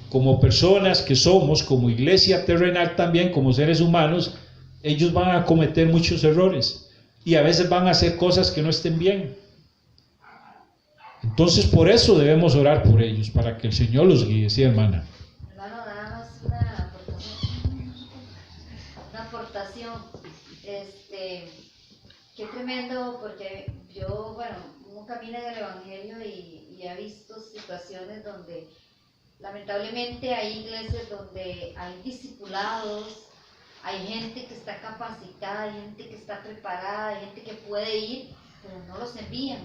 como personas que somos, como iglesia terrenal también, como seres humanos, ellos van a cometer muchos errores. Y a veces van a hacer cosas que no estén bien. Entonces por eso debemos orar por ellos, para que el Señor los guíe. Sí, hermana. Qué tremendo, porque yo, uno camina en el evangelio y ha visto situaciones donde lamentablemente hay iglesias donde hay discipulados, hay gente que está capacitada, hay gente que está preparada, hay gente que puede ir, pero no los envían.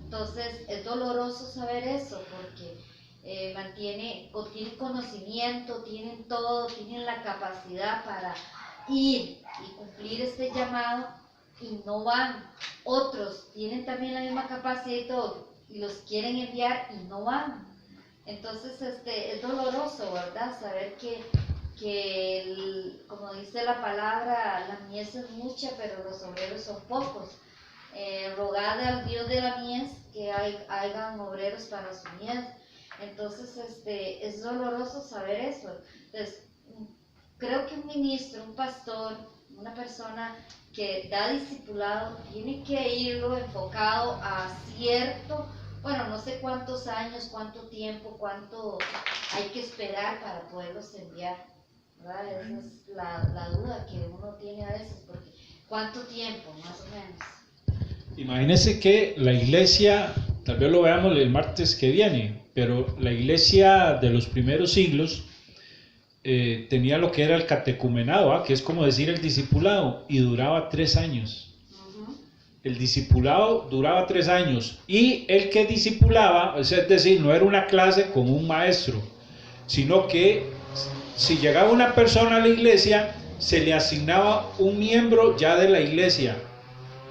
Entonces es doloroso saber eso, porque tienen conocimiento, tienen todo, tienen la capacidad para ir y cumplir este llamado y no van. Otros tienen también la misma capacidad y todo y los quieren enviar y no van. Entonces es doloroso, ¿verdad? Saber que como dice la palabra, la mies es mucha pero los obreros son pocos. Rogad al Dios de la mies que hayan obreros para su mies. Entonces es doloroso saber eso. Entonces, creo que un ministro, un pastor, una persona que da discipulado, tiene que irlo enfocado a cierto, no sé cuántos años, cuánto tiempo, cuánto hay que esperar para poderlos enviar, ¿verdad? Esa es la duda que uno tiene a veces, porque ¿cuánto tiempo, más o menos? Imagínense que la iglesia, tal vez lo veamos el martes que viene, pero la iglesia de los primeros siglos tenía lo que era el catecumenado, que es como decir el discipulado, y duraba 3 años. El discipulado duraba 3 años, y el que discipulaba, es decir, no era una clase con un maestro, sino que si llegaba una persona a la iglesia, se le asignaba un miembro ya de la iglesia,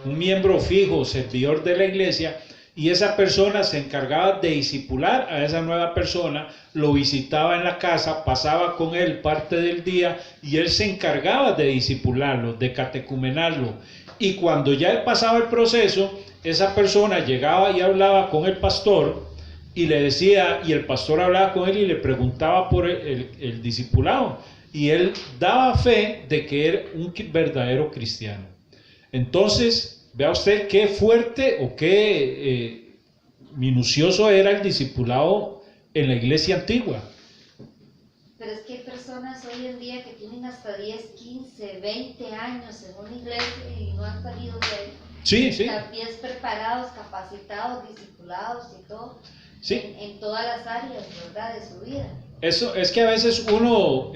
un miembro fijo, servidor de la iglesia, y esa persona se encargaba de discipular a esa nueva persona, lo visitaba en la casa, pasaba con él parte del día y él se encargaba de discipularlo, de catecumenarlo. Y cuando ya él pasaba el proceso, esa persona llegaba y hablaba con el pastor y le decía, y el pastor hablaba con él y le preguntaba por el discipulado, y él daba fe de que era un verdadero cristiano. Entonces, vea usted qué fuerte o qué minucioso era el discipulado en la iglesia antigua. Pero es que hay personas hoy en día que tienen hasta 10, 15, 20 años en una iglesia y no han salido de ahí. Sí, sí. También preparados, capacitados, discipulados y todo. Sí. En todas las áreas, ¿verdad?, de su vida. Eso es que a veces uno,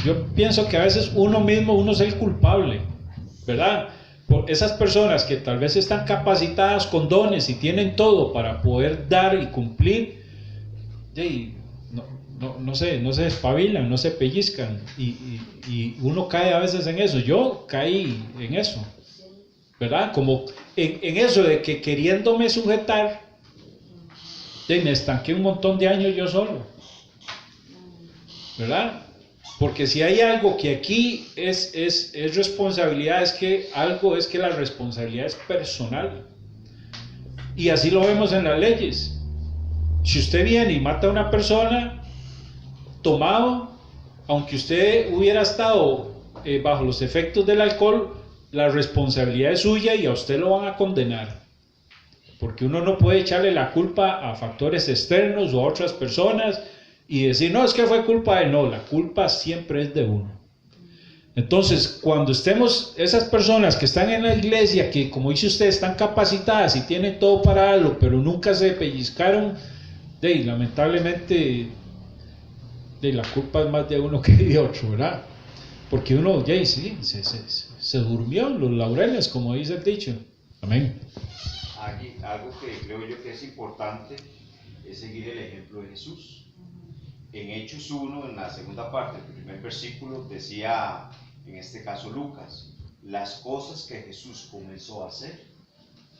yo pienso que a veces uno es el culpable, ¿verdad? Por esas personas que tal vez están capacitadas con dones y tienen todo para poder dar y cumplir, y no se despabilan, no se pellizcan, y uno cae a veces en eso. Yo caí en eso, ¿verdad? Como en eso de que queriéndome sujetar, me estanqué un montón de años yo solo, ¿verdad? Porque si hay algo que aquí es responsabilidad, es que la responsabilidad es personal. Y así lo vemos en las leyes. Si usted viene y mata a una persona tomado, aunque usted hubiera estado bajo los efectos del alcohol, la responsabilidad es suya y a usted lo van a condenar. Porque uno no puede echarle la culpa a factores externos o a otras personas y decir, no, es que fue culpa de no, la culpa siempre es de uno. Entonces, cuando estemos, esas personas que están en la iglesia, que como dice usted, están capacitadas y tienen todo para algo, pero nunca se pellizcaron, lamentablemente, la culpa es más de uno que de otro, ¿verdad? Porque uno, sí, se durmió en los laureles, como dice el dicho. Amén. Algo que creo yo que es importante es seguir el ejemplo de Jesús. En Hechos 1, en la segunda parte, el primer versículo, decía, en este caso Lucas, las cosas que Jesús comenzó a hacer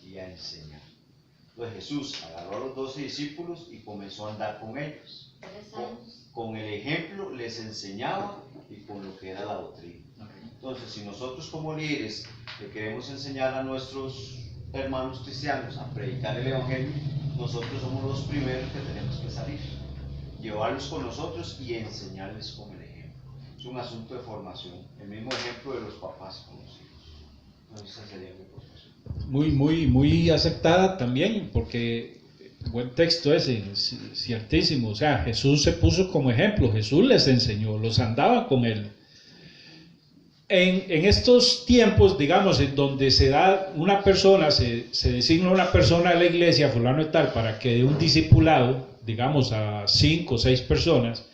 y a enseñar. Entonces Jesús agarró a los 12 discípulos y comenzó a andar con ellos. Con el ejemplo les enseñaba y con lo que era la doctrina. Entonces, si nosotros como líderes le queremos enseñar a nuestros hermanos cristianos a predicar el evangelio, nosotros somos los primeros que tenemos que salir, llevarlos con nosotros y enseñarles con el ejemplo. Es un asunto de formación, el mismo ejemplo de los papás con los hijos. Esa sería mi proposición. Muy aceptada también, porque buen texto ese, ciertísimo. O sea, Jesús se puso como ejemplo, Jesús les enseñó, los andaba con él. En estos tiempos, digamos, en donde se da una persona, se designa una persona de la iglesia, fulano y tal, para que dé un discipulado, digamos, a 5 o 6 personas,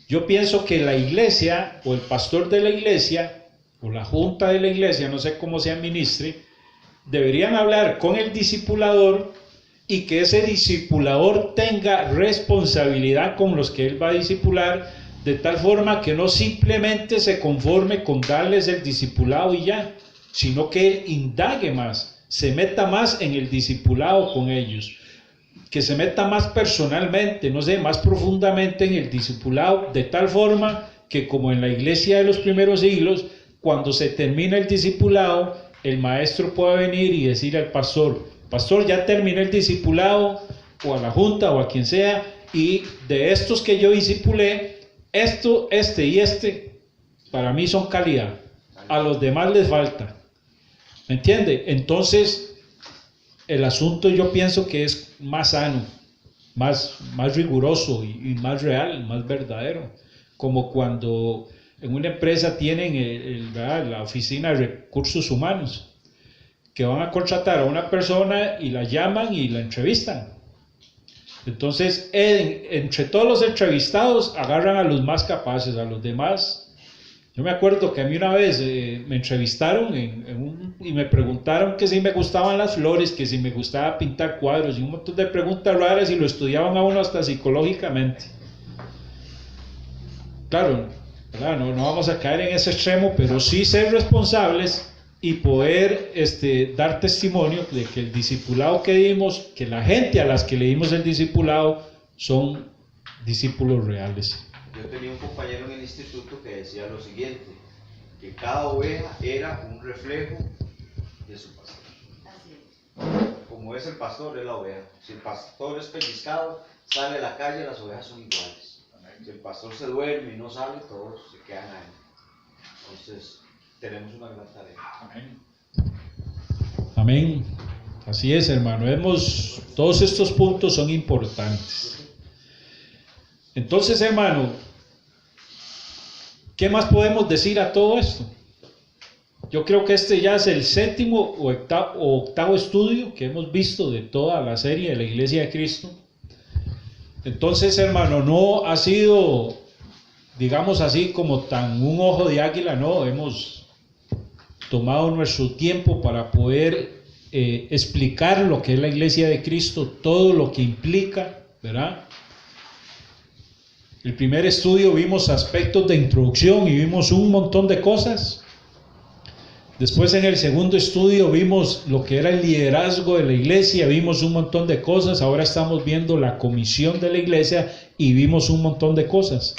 yo pienso que la iglesia, o el pastor de la iglesia, o la junta de la iglesia, no sé cómo se administre, deberían hablar con el discipulador y que ese discipulador tenga responsabilidad con los que él va a discipular, de tal forma que no simplemente se conforme con darles el discipulado y ya, sino que él indague más, se meta más en el discipulado con ellos, que se meta más personalmente, no sé, más profundamente en el discipulado, de tal forma que como en la iglesia de los primeros siglos, cuando se termina el discipulado, el maestro puede venir y decir al pastor, pastor, ya terminé el discipulado, o a la junta, o a quien sea, y de estos que yo discipulé, esto, y para mí son calidad, a los demás les falta, ¿me entiende? Entonces, el asunto yo pienso que es más sano, más riguroso y más real, más verdadero, como cuando en una empresa tienen la oficina de recursos humanos, que van a contratar a una persona y la llaman y la entrevistan. Entonces, entre todos los entrevistados, agarran a los más capaces, a los demás. Yo me acuerdo que a mí una vez me entrevistaron y me preguntaron que si me gustaban las flores, que si me gustaba pintar cuadros y un montón de preguntas raras, y lo estudiaban a uno hasta psicológicamente. Claro, no vamos a caer en ese extremo, pero sí ser responsables y poder dar testimonio de que el discipulado que dimos, que la gente a las que le dimos el discipulado son discípulos reales. Yo tenía un compañero en el instituto que decía lo siguiente, que cada oveja era un reflejo de su pastor. Así es. Como es el pastor, es la oveja. Si el pastor es pellizcado, sale a la calle, las ovejas son iguales. Si el pastor se duerme y no sale, todos se quedan ahí. Entonces, tenemos una gran tarea. Amén. Amén. Así es, hermano. Todos estos puntos son importantes. Entonces, hermano, ¿qué más podemos decir a todo esto? Yo creo que este ya es el séptimo o octavo estudio que hemos visto de toda la serie de la Iglesia de Cristo. Entonces, hermano, no ha sido, digamos así, como tan un ojo de águila, no. Hemos tomado nuestro tiempo para poder explicar lo que es la Iglesia de Cristo, todo lo que implica, ¿verdad? El primer estudio vimos aspectos de introducción y vimos un montón de cosas. Después en el segundo estudio vimos lo que era el liderazgo de la iglesia, vimos un montón de cosas. Ahora estamos viendo la comisión de la iglesia y vimos un montón de cosas.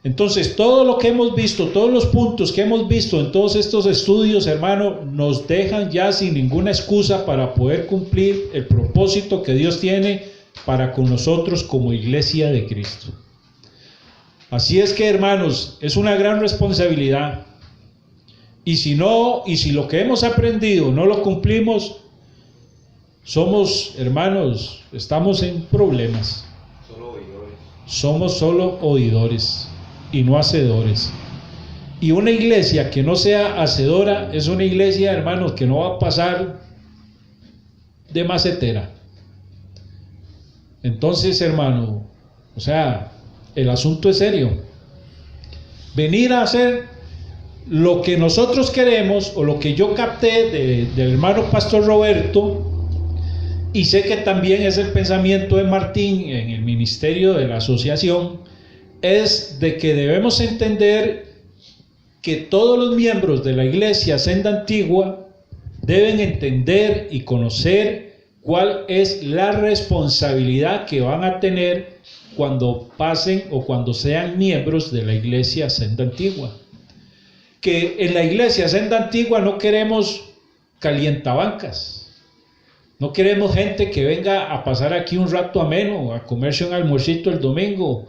Entonces, todo lo que hemos visto, todos los puntos que hemos visto en todos estos estudios, hermano, nos dejan ya sin ninguna excusa para poder cumplir el propósito que Dios tiene para con nosotros como iglesia de Cristo. Así es que, hermanos, es una gran responsabilidad. Y si lo que hemos aprendido no lo cumplimos, somos, hermanos, estamos en problemas. Solo oidores. Somos solo oidores y no hacedores. Y una iglesia que no sea hacedora es una iglesia, hermanos, que no va a pasar de macetera. Entonces, hermano, o sea, el asunto es serio. Venir a hacer lo que nosotros queremos, o lo que yo capté del hermano Pastor Roberto, y sé que también es el pensamiento de Martín en el ministerio de la asociación, es de que debemos entender que todos los miembros de la iglesia Senda Antigua deben entender y conocer cuál es la responsabilidad que van a tener cuando pasen o cuando sean miembros de la iglesia Senda Antigua. Que en la iglesia Senda Antigua no queremos calientabancas, no queremos gente que venga a pasar aquí un rato ameno, a comerse un almuercito el domingo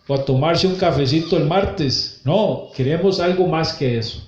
o a tomarse un cafecito el martes. No, queremos algo más que eso.